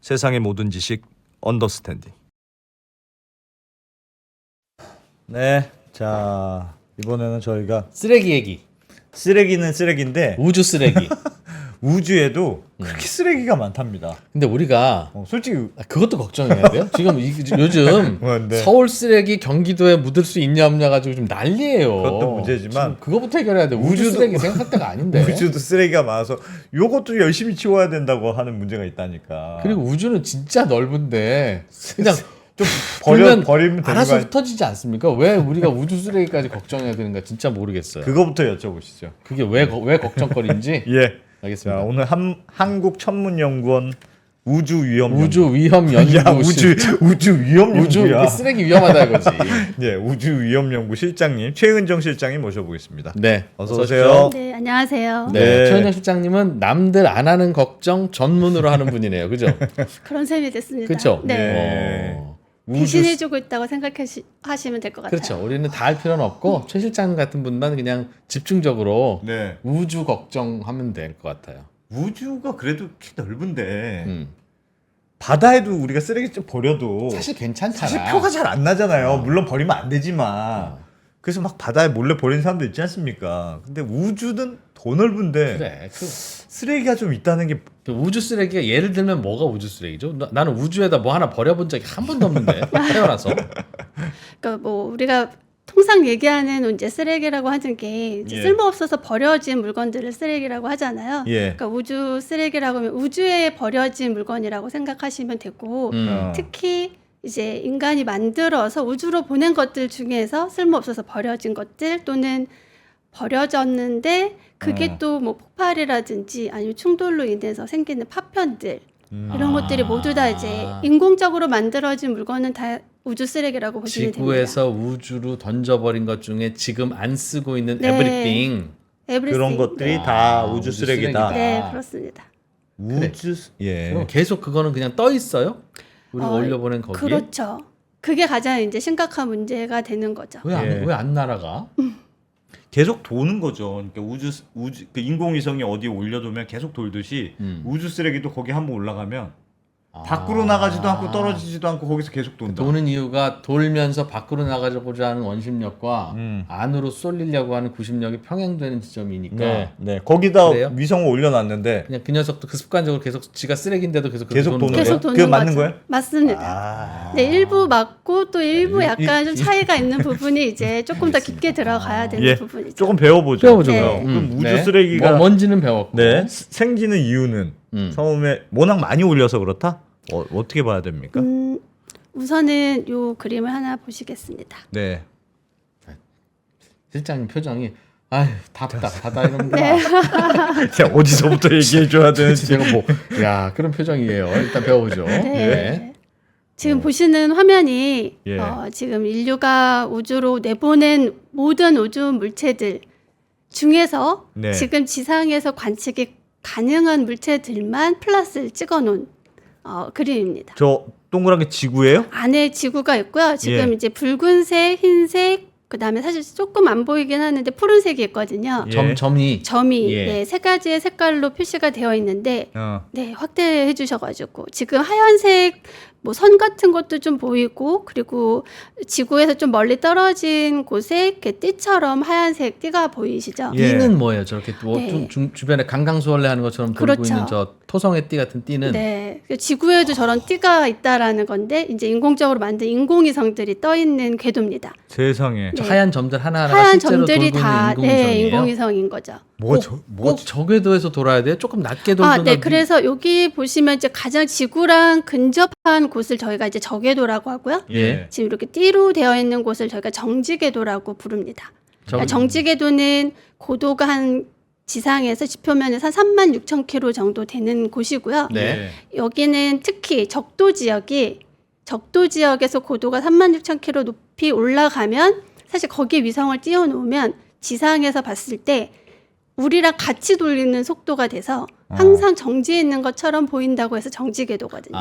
세상의 모든 지식 언더스탠딩. 네, 자 이번에는 저희가 쓰레기 얘기. 쓰레기는 쓰레기인데 우주 쓰레기. 우주에도 그렇게 쓰레기가 많답니다. 근데 우리가 솔직히 그것도 걱정해야 돼요. 지금 요즘 네. 서울 쓰레기 경기도에 묻을 수 있냐 없냐 가지고 좀 난리예요. 그것도 문제지만 그거부터 해결해야 돼. 우주 쓰레기 생각할 때가 아닌데. 우주도 쓰레기가 많아서 요것도 열심히 치워야 된다고 하는 문제가 있다니까. 그리고 우주는 진짜 넓은데 그냥 좀 버리면 버리면 되는 알아서 거 흩어지지 않습니까? 왜 우리가 우주 쓰레기까지 걱정해야 되는가 진짜 모르겠어요. 그거부터 여쭤보시죠. 그게 왜 걱정거리인지. 예. 알겠습니다. 자, 오늘 한국천문연구원 우주위험연구. 우주위험연구실. 우주위험연구야. 쓰레기 위험하다 이거지. 예, 우주위험연구 실장님 최은정 실장님 모셔보겠습니다. 네, 어서 오세요. 네, 안녕하세요. 네, 네. 최은정 실장님은 남들 안 하는 걱정 전문으로 하는 분이네요, 그죠? 그런 셈이 됐습니다. 그렇죠. 네. 네. 대신해주고 있다고 생각하시면 될 것 같아요. 그렇죠. 우리는 다 할 필요는 없고 최 실장님 같은 분만 그냥 집중적으로 네. 우주 걱정하면 될 것 같아요. 우주가 그래도 키 넓은데 음. 바다에도 우리가 쓰레기 좀 버려도 사실 괜찮잖아. 사실 표가 잘 안 나잖아요. 물론 버리면 안 되지만. 그래서 막 바다에 몰래 버리는 사람도 있지 않습니까? 근데 우주는 더 넓은데 그래. 쓰레기가 좀 있다는 게 그 우주 쓰레기가 예를 들면 뭐가 우주 쓰레기죠? 나는 우주에다 뭐 하나 버려본 적이 한 번도 없는데 태어나서. 그러니까 뭐 우리가 통상 얘기하는 이제 쓰레기라고 하는 게 이제 예. 쓸모없어서 버려진 물건들을 쓰레기라고 하잖아요. 예. 그러니까 우주 쓰레기라고 하면 우주에 버려진 물건이라고 생각하시면 되고 특히 이제 인간이 만들어서 우주로 보낸 것들 중에서 쓸모없어서 버려진 것들 또는 버려졌는데 그게 또 뭐 폭발이라든지 아니면 충돌로 인해서 생기는 파편들 이런 것들이 모두 다 이제 인공적으로 만들어진 물건은 다 우주 쓰레기라고 보시면 됩니다. 지구에서 우주로 던져버린 것 중에 지금 안 쓰고 있는 네. everything. 그런 것들이 다 우주 우주 쓰레기다. 쓰레기다. 네, 그렇습니다. 예. 그럼 계속 그거는 그냥 떠 있어요? 우리가 어, 올려보낸 거기에? 그렇죠. 그게 가장 이제 심각한 문제가 되는 거죠. 예. 왜 안 날아가? 계속 도는 거죠. 그러니까 우주 그 인공위성이 어디에 올려두면 계속 돌듯이 우주 쓰레기도 거기 한번 올라가면 밖으로 나가지도 않고 떨어지지도 않고 거기서 계속 돈다. 도는 이유가 돌면서 밖으로 나가고자 하는 원심력과 안으로 쏠리려고 하는 구심력이 평행되는 지점이니까 네, 네. 거기다 그래요? 위성을 올려놨는데 그냥 그 녀석도 그 습관적으로 계속 지가 쓰레기인데도 계속 계속 도는 거예요? 계속 도는 그게 맞는 거죠. 거예요? 맞습니다. 네, 일부 맞고 또 일부 약간 좀 차이가 있는 부분이 이제 조금 더 깊게 들어가야 되는 예, 부분이죠. 조금 배워보죠. 배워보죠. 네. 그럼. 그럼 우주 네. 쓰레기가 뭔지는 배웠고 네, 생기는 이유는 처음에 워낙 많이 올려서 그렇다? 어떻게 봐야 됩니까? 우선은 요 그림을 하나 보시겠습니다. 네. 실장님 표정이 아휴 답답하다 이러면 네. 자, 어디서부터 얘기해줘야 되는지. 제가 야 그런 표정이에요. 일단 배워보죠. 네. 지금 보시는 화면이 예. 지금 인류가 우주로 내보낸 모든 우주 물체들 중에서 네. 지금 지상에서 관측이 가능한 물체들만 플러스를 찍어놓은 그림입니다. 저 동그란 게 지구예요? 안에 지구가 있고요. 지금 예. 이제 붉은색, 흰색, 그다음에 사실 조금 안 보이긴 하는데 푸른색이 있거든요. 예. 점이 점이 예. 네, 세 가지의 색깔로 표시가 되어 있는데 어. 네, 확대해 주셔가지고 지금 하얀색 뭐 선 같은 것도 좀 보이고 그리고 지구에서 좀 멀리 떨어진 곳에 이렇게 띠처럼 하얀색 띠가 보이시죠? 예. 띠는 뭐예요? 저렇게 뭐 네. 주변에 강강수월래 하는 것처럼 돌고 그렇죠. 있는 저 토성의 띠 같은 띠는 네, 지구에도 저런 띠가 있다라는 건데 이제 인공적으로 만든 인공위성들이 떠 있는 궤도입니다. 세상에. 저 네. 하얀 점들 하나하나가 하얀 실제로 점들이 돌고 다 있는 네, 인공위성이에요. 인공위성인 거죠. 꼭 저 궤도에서 돌아야 돼요? 조금 낮게 돌던 네, 그래서 여기 보시면 이제 가장 지구랑 근접한 곳을 저희가 이제 저궤도라고 하고요. 예. 지금 이렇게 띠로 되어 있는 곳을 저희가 정지궤도라고 부릅니다. 그러니까 정지궤도는 고도가 한 지상에서 지표면에서 한 36,000km 정도 되는 곳이고요. 네. 여기는 특히 적도 지역에서 고도가 36,000km 높이 올라가면 사실 거기에 위성을 띄워놓으면 지상에서 봤을 때 우리랑 같이 돌리는 속도가 돼서 항상 정지해 있는 것처럼 보인다고 해서 정지궤도거든요.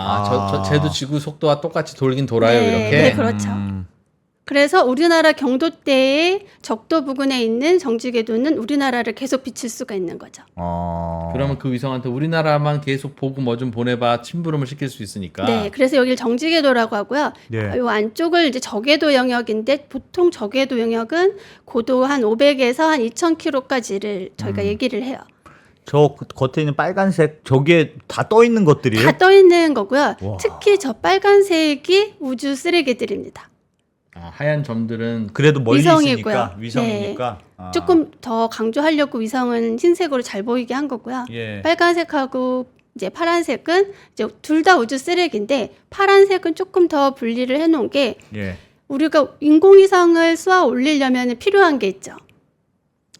쟤도 지구 속도와 똑같이 돌긴 돌아요 네, 이렇게. 네, 그렇죠. 그래서 우리나라 경도대의 적도 부근에 있는 정지궤도는 우리나라를 계속 비칠 수가 있는 거죠. 그러면 그 위성한테 우리나라만 계속 보고 뭐 좀 보내봐 침부름을 시킬 수 있으니까. 네, 그래서 여기를 정지궤도라고 하고요. 예. 요 안쪽을 이제 저궤도 영역인데 보통 저궤도 영역은 고도 한 500에서 한 2,000km까지를 저희가 얘기를 해요. 저 겉에 있는 빨간색 저게 다 떠 있는 것들이에요? 다 떠 있는 거고요. 와. 특히 저 빨간색이 우주 쓰레기들입니다. 아, 하얀 점들은 그래도 멀리 위성이고요. 있으니까 위성이니까. 아. 조금 더 강조하려고 위성은 흰색으로 잘 보이게 한 거고요. 예. 빨간색하고 이제 파란색은 이제 둘 다 우주 쓰레기인데 파란색은 조금 더 분리를 해놓은 게 예. 우리가 인공위성을 쏘아 올리려면 필요한 게 있죠.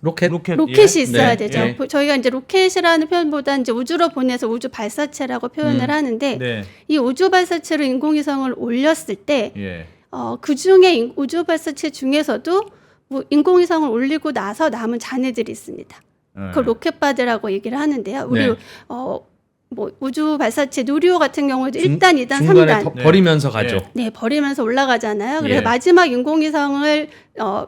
로켓. 로켓이 있어야 네, 되죠. 예. 저희가 이제 로켓이라는 표현보다 이제 우주로 보내서 우주 발사체라고 표현을 하는데 네. 이 우주 발사체로 인공위성을 올렸을 때 예. 그 중에 우주 발사체 중에서도 뭐 인공위성을 올리고 나서 남은 잔해들이 있습니다. 그 로켓바드라고 얘기를 하는데요. 우리 네. 뭐 우주 발사체 누리호 같은 경우도 중- 1단, 2단, 중간에 3단 더 버리면서 가죠. 예. 네, 버리면서 올라가잖아요. 그래서 예. 마지막 인공위성을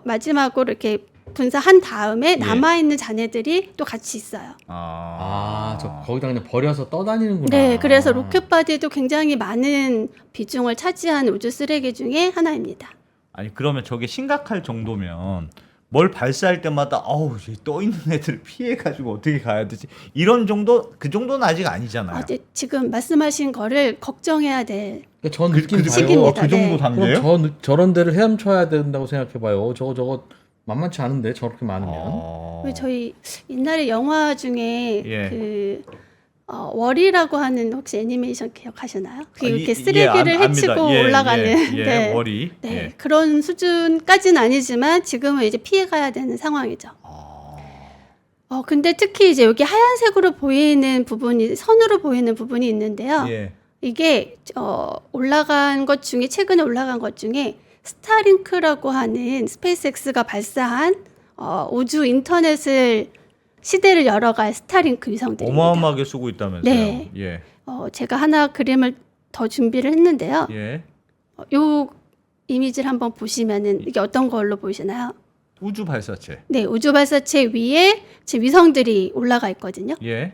마지막으로 이렇게 분사한 다음에 남아 있는 잔해들이 또 같이 있어요. 아, 저 거기다 그냥 버려서 떠다니는구나. 네, 그래서 로켓바디도 굉장히 많은 비중을 차지하는 우주 쓰레기 중에 하나입니다. 아니 그러면 저게 심각할 정도면 뭘 발사할 때마다 어우 떠 있는 애들 피해 가지고 어떻게 가야 되지? 이런 정도 그 정도는 아직 아니잖아요. 네, 지금 말씀하신 거를 걱정해야 될 그러니까 저 느낌 봐요. 시기입니다. 그 정도 네. 단계요? 그럼 저런 데를 헤엄쳐야 된다고 생각해봐요. 저거 만만치 않은데 저렇게 많으면. 왜 저희 옛날에 영화 중에 예. 그 월이라고 하는 혹시 애니메이션 기억하시나요? 그 아, 이렇게 예, 쓰레기를 압니다. 헤치고 예, 올라가는 예, 네. 머리. 네, 예. 그런 수준까지는 아니지만 지금은 이제 피해가야 되는 상황이죠. 근데 특히 이제 여기 하얀색으로 보이는 부분이 선으로 보이는 부분이 있는데요. 예. 이게 올라간 것 중에 최근에 올라간 것 중에 스타링크라고 하는 스페이스X가 발사한 우주 인터넷을 시대를 열어갈 스타링크 위성들입니다. 어마어마하게 쓰고 있다면서요. 네. 예. 제가 하나 그림을 더 준비를 했는데요. 예. 요 이미지를 한번 보시면은 이게 어떤 걸로 보이시나요? 우주 발사체. 네, 우주 발사체 위에 지금 위성들이 올라가 있거든요. 예.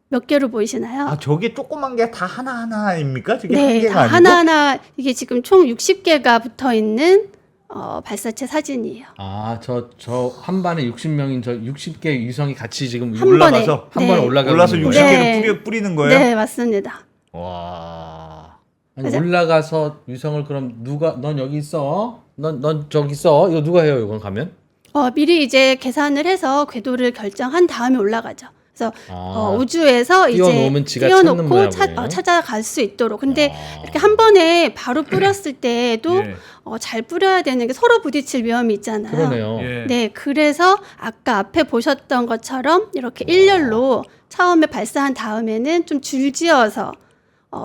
몇 개로 보이시나요? 아 저게 조그만 게 다 하나 하나입니까? 저게 네, 한 개가 다 아니고? 하나하나 이게 지금 총 60개가 붙어 있는 발사체 사진이에요. 아, 저 한 반에 60명인 저 60개 위성이 같이 지금 한 올라가서? 번에. 한 번에 올라가고 올라서 있는 60개를 거예요? 네. 뿌리는 거예요? 네, 맞습니다. 와. 아니, 맞아. 올라가서 위성을 그럼 넌 여기 있어? 넌 저기 있어? 이거 누가 해요? 이건 가면? 미리 이제 계산을 해서 궤도를 결정한 다음에 올라가죠. 그래서 아, 우주에서 이제 띄워놓으면 지가 찾는 모양이에요. 찾아갈 수 있도록. 근데 아. 이렇게 한 번에 바로 뿌렸을 때도 예. 잘 뿌려야 되는 게 서로 부딪힐 위험이 있잖아요. 그러네요. 예. 네, 그래서 아까 앞에 보셨던 것처럼 이렇게 일렬로 처음에 발사한 다음에는 좀 줄지어서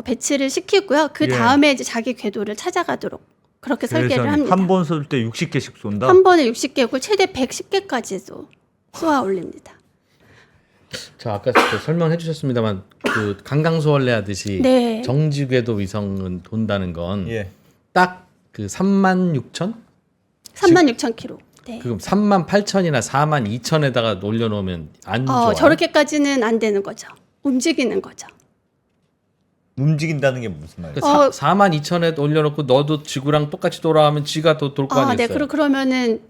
배치를 시키고요. 그 예. 다음에 이제 자기 궤도를 찾아가도록 그렇게 설계를 합니다. 한 번 쏠 때 60개씩 쏜다. 한 번에 60개고 최대 110개까지도 쏘아 올립니다. 저 아까 설명해 주셨습니다만 그 강강수월래 하듯이 네. 정지궤도 위성은 돈다는 건 예. 딱 그 36,000? 36,000km. 네. 그럼 38,000이나 42,000에다가 올려놓으면 안 좋아요? 저렇게까지는 안 되는 거죠. 움직이는 거죠. 움직인다는 게 무슨 말이에요? 42,000에 올려놓고 너도 지구랑 똑같이 돌아가면 지가 더 돌 거 아니겠어요? 네. 그러면은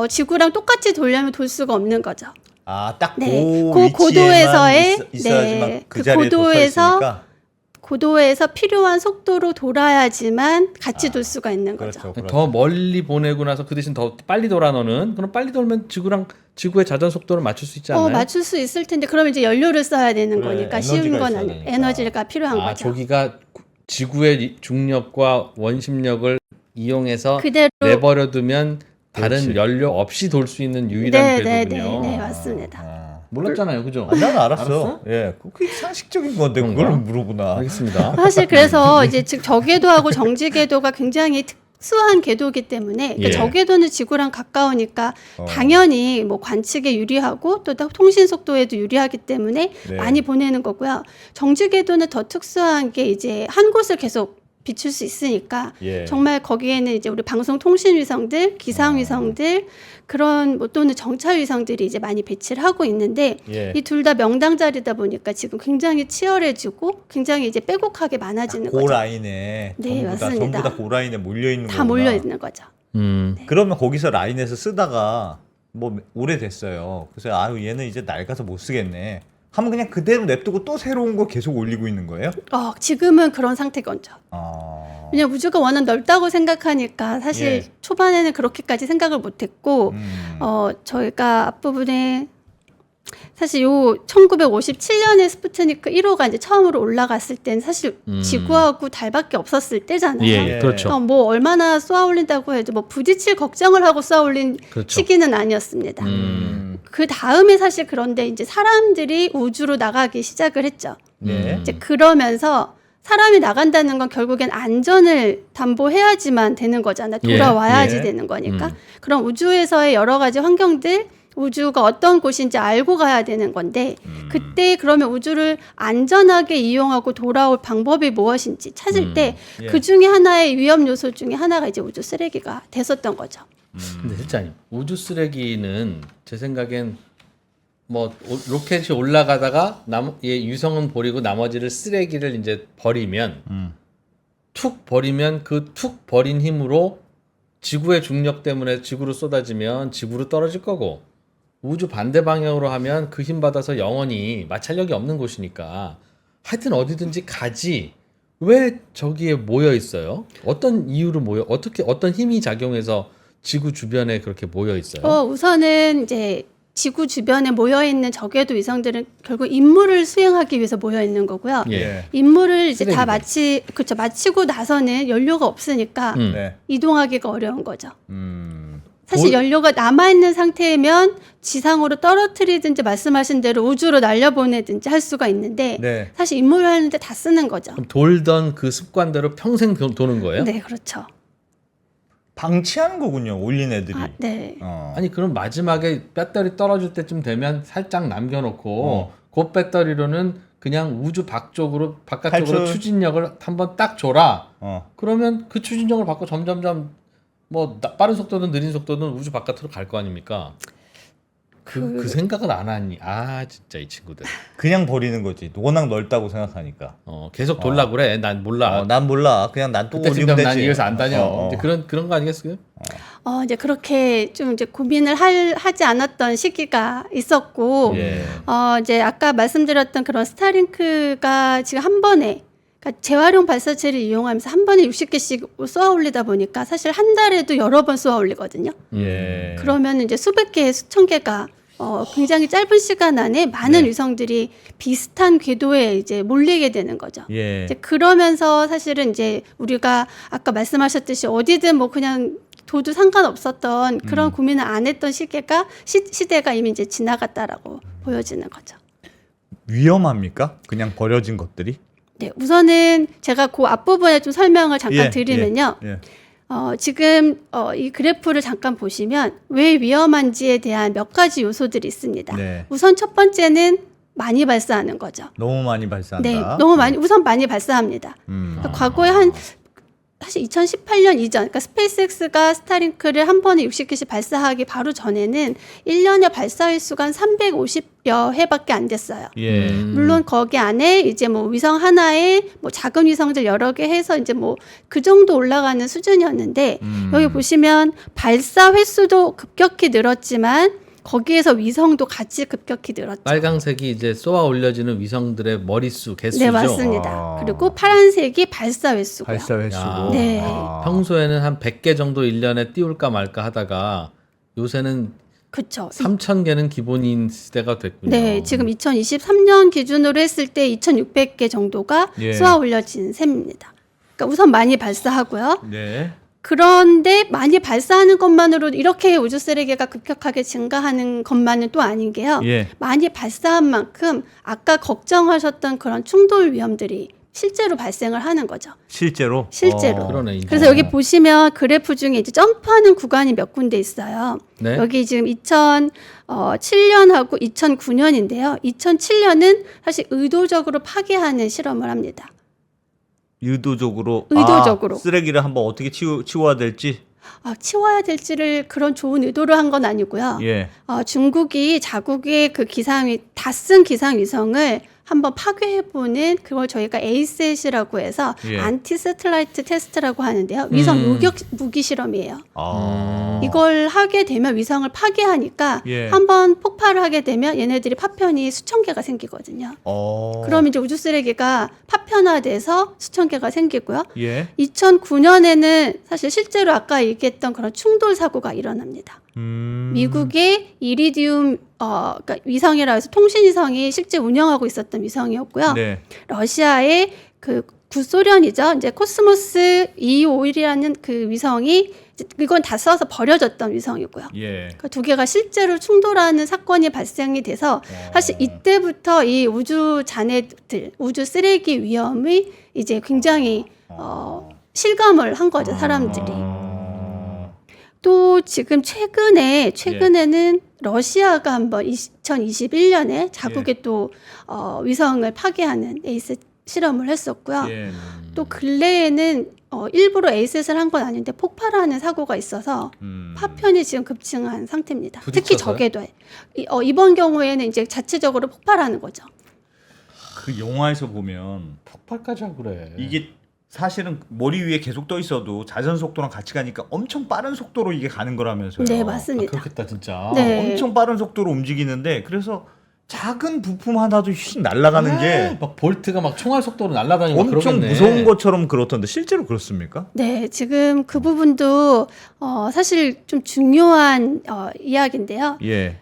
지구랑 똑같이 돌려면 돌 수가 없는 거죠. 아, 딱 네. 그 그 고도에서의 있어야지만 네. 그 자리에 도달했으니까. 고도에서 필요한 속도로 돌아야지만 같이 돌 수가 있는 거죠. 그렇죠. 그렇죠. 더 멀리 보내고 나서 그 대신 더 빨리 돌아 너는 그럼 빨리 돌면 지구의 자전 속도를 맞출 수 있지 않나요? 맞출 수 있을 텐데 그러면 이제 연료를 써야 되는 그래, 거니까 쉬운 에너지가 건 있어야 아니에요. 되니까. 에너지가 필요한 아, 거죠. 저기가 지구의 중력과 원심력을 이용해서 그대로 내버려두면 다른 그렇지. 연료 없이 돌 수 있는 유일한 궤도군요. 네, 맞습니다. 아. 몰랐잖아요, 그죠? 난 알았어. 알았어? 예, 그게 상식적인 건데 그런가? 그걸 물어보나. 알겠습니다. 사실 그래서 이제 즉 저궤도하고 정지궤도가 굉장히 특수한 궤도이기 때문에 그러니까 예. 저궤도는 지구랑 가까우니까 어. 당연히 뭐 관측에 유리하고 또 통신 속도에도 유리하기 때문에 네. 많이 보내는 거고요. 정지궤도는 더 특수한 게 이제 한 곳을 계속 비출 수 있으니까 예. 정말 거기에는 이제 우리 방송통신위성들, 기상위성들 그런 뭐 또는 정찰위성들이 이제 많이 배치를 하고 있는데 예. 이 둘 다 명당 자리다 보니까 지금 굉장히 치열해지고 굉장히 이제 빼곡하게 많아지는 고 거죠. 라인에 네, 전부 다 맞습니다. 고 라인에 몰려 있는 다 거구나. 몰려 있는 거죠. 그러면 거기서 라인에서 쓰다가 뭐 오래됐어요. 그래서 아유 얘는 이제 낡아서 못 쓰겠네. 하면 그냥 그대로 냅두고 또 새로운 거 계속 올리고 있는 거예요? 지금은 그런 상태건죠. 아. 그냥 우주가 워낙 넓다고 생각하니까 사실 예. 초반에는 그렇게까지 생각을 못했고 저희가 앞부분에 사실 요 1957년에 스푸트니크 1호가 이제 처음으로 올라갔을 땐 사실 지구하고 달밖에 없었을 때잖아요. 예, 그렇죠. 그러니까 뭐 얼마나 쏘아 올린다고 해도 뭐 부딪힐 걱정을 하고 쏘아 올린 그렇죠. 시기는 아니었습니다. 그 다음에 사실 그런데 이제 사람들이 우주로 나가기 시작을 했죠. 네. 이제 그러면서 사람이 나간다는 건 결국엔 안전을 담보해야지만 되는 거잖아요. 돌아와야지 예. 되는 거니까. 그럼 우주에서의 여러 가지 환경들, 우주가 어떤 곳인지 알고 가야 되는 건데 그때 그러면 우주를 안전하게 이용하고 돌아올 방법이 무엇인지 찾을 때 예. 그 중에 하나의 위험 요소 중에 하나가 이제 우주 쓰레기가 됐었던 거죠. 근데 실장님, 우주 쓰레기는 제 생각엔 뭐 로켓이 올라가다가 유성은 버리고 나머지를 쓰레기를 이제 버리면 툭 버리면 그 툭 버린 힘으로 지구의 중력 때문에 지구로 쏟아지면 지구로 떨어질 거고 우주 반대 방향으로 하면 그 힘 받아서 영원히 마찰력이 없는 곳이니까 하여튼 어디든지 가지. 왜 저기에 모여 있어요? 어떤 이유로 모여? 어떤 힘이 작용해서 지구 주변에 그렇게 모여 있어요? 우선은 이제 지구 주변에 모여 있는 저궤도 위성들은 결국 임무를 수행하기 위해서 모여 있는 거고요. 예. 임무를 이제 다 쓰레기들. 마치고 나서는 연료가 없으니까 네. 이동하기가 어려운 거죠. 음. 사실 연료가 남아 있는 상태면 지상으로 떨어뜨리든지 말씀하신 대로 우주로 날려보내든지 할 수가 있는데 네. 사실 임무를 하는데 다 쓰는 거죠. 그럼 돌던 그 습관대로 평생 도는 거예요? 네, 그렇죠. 방치하는 거군요. 올린 애들이. 네. 아니 그럼 마지막에 배터리 떨어질 때쯤 되면 살짝 남겨놓고 그 배터리로는 그냥 우주 바깥쪽으로 탈출. 추진력을 한번 딱 줘라. 어. 그러면 그 추진력을 받고 점점점 뭐 빠른 속도든 느린 속도든 우주 바깥으로 갈 거 아닙니까? 그 생각을 안 하니 진짜 이 친구들 그냥 버리는 거지. 워낙 넓다고 생각하니까. 계속 돌라 그래. 난 몰라. 난 몰라. 그냥 난 또 올리면 그때쯤 되지. 난 이래서 안 다녀. 이제 어. 그런 거 아니겠어요? 이제 그렇게 좀 이제 고민을 하지 않았던 시기가 있었고, 예. 이제 아까 말씀드렸던 그런 스타링크가 지금 한 번에, 그러니까 재활용 발사체를 이용하면서 한 번에 60개씩 쏘아 올리다 보니까 사실 한 달에도 여러 번 쏘아 올리거든요. 예. 그러면 이제 수백 개, 수천 개가 굉장히 짧은 시간 안에 많은 네. 위성들이 비슷한 궤도에 이제 몰리게 되는 거죠. 예. 이제 그러면서 사실은 이제 우리가 아까 말씀하셨듯이 어디든 뭐 그냥 도도 상관없었던 그런 고민을 안 했던 시대가 이미 이제 지나갔다라고 보여지는 거죠. 위험합니까? 그냥 버려진 것들이? 네, 우선은 제가 그 앞부분에 좀 설명을 잠깐 드리면요. 예. 지금 이 그래프를 잠깐 보시면 왜 위험한지에 대한 몇 가지 요소들이 있습니다. 네. 우선 첫 번째는 많이 발사하는 거죠. 너무 많이 발사한다. 네, 우선 많이 발사합니다. 그러니까 과거에 사실 2018년 이전, 그러니까 스페이스X가 스타링크를 한 번에 60개씩 발사하기 바로 전에는 1년에 발사 횟수가 한 350여 회밖에 안 됐어요. 예. 물론 거기 안에 이제 뭐 위성 하나에 뭐 작은 위성들 여러 개 해서 이제 뭐 그 정도 올라가는 수준이었는데 여기 보시면 발사 횟수도 급격히 늘었지만 거기에서 위성도 같이 급격히 늘었죠. 빨강색이 이제 쏘아 올려지는 위성들의 머릿수 개수죠. 네, 맞습니다. 그리고 파란색이 발사 횟수고요. 발사 횟수고. 네. 평소에는 한 100개 정도 1년에 띄울까 말까 하다가 요새는 그렇죠. 3,000개는 기본인 시대가 됐군요. 네, 지금 2023년 기준으로 했을 때 2,600개 정도가 예. 쏘아 올려진 셈입니다. 그러니까 우선 많이 발사하고요. 네. 그런데 많이 발사하는 것만으로 이렇게 우주 쓰레기가 급격하게 증가하는 것만은 또 아닌 게요. 예. 많이 발사한 만큼 아까 걱정하셨던 그런 충돌 위험들이 실제로 발생을 하는 거죠. 실제로? 실제로. 그러네, 이제. 그래서 여기 보시면 그래프 중에 이제 점프하는 구간이 몇 군데 있어요. 네. 여기 지금 2007년하고 2009년인데요. 2007년은 사실 의도적으로 파괴하는 실험을 합니다. 의도적으로 쓰레기를 한번 어떻게 치워야 될지. 치워야 될지를 그런 좋은 의도로 한 건 아니고요. 예. 중국이 자국의 그 다 쓴 기상 위성을 한번 파괴해보는 그걸 저희가 에이셋이라고 해서 예. 안티 세틀라이트 테스트라고 하는데요. 위성 요격 무기 실험이에요. 이걸 하게 되면 위성을 파괴하니까 예. 한번 폭발을 하게 되면 얘네들이 파편이 수천 개가 생기거든요. 그럼 이제 우주 쓰레기가 파편화돼서 수천 개가 생기고요. 예. 2009년에는 사실 실제로 아까 얘기했던 그런 충돌 사고가 일어납니다. 미국의 이리디움 그러니까 위성이라 해서 통신위성이 실제 운영하고 있었던 위성이었고요. 네. 러시아의 그 구소련이죠. 이제 코스모스 251이라는 그 위성이 이건 다 써서 버려졌던 위성이고요. 예. 그 두 개가 실제로 충돌하는 사건이 발생이 돼서 사실 이때부터 이 우주 잔해들, 우주 쓰레기 위험이 이제 굉장히 실감을 한 거죠, 사람들이. 또 지금 최근에는 러시아가 한번 2021년에 자국의 또 위성을 파괴하는 에이셋 실험을 했었고요. 예. 또 근래에는 일부러 에이셋을 한 건 아닌데 폭발하는 사고가 있어서 파편이 지금 급증한 상태입니다. 특히 부딪혀서요? 저궤도에. 이번 경우에는 이제 자체적으로 폭발하는 거죠. 그 영화에서 보면 폭발까지 하고 그래. 이게 사실은 머리 위에 계속 떠 있어도 자전 속도랑 같이 가니까 엄청 빠른 속도로 이게 가는 거라면서요. 네, 맞습니다. 그렇겠다 진짜. 네. 엄청 빠른 속도로 움직이는데 그래서 작은 부품 하나도 휙 날아가는 게 막 볼트가 막 총알 속도로 날아다니고 엄청 그러겠네. 무서운 것처럼 그렇던데 실제로 그렇습니까? 네, 지금 그 부분도 사실 좀 중요한 이야기인데요. 예.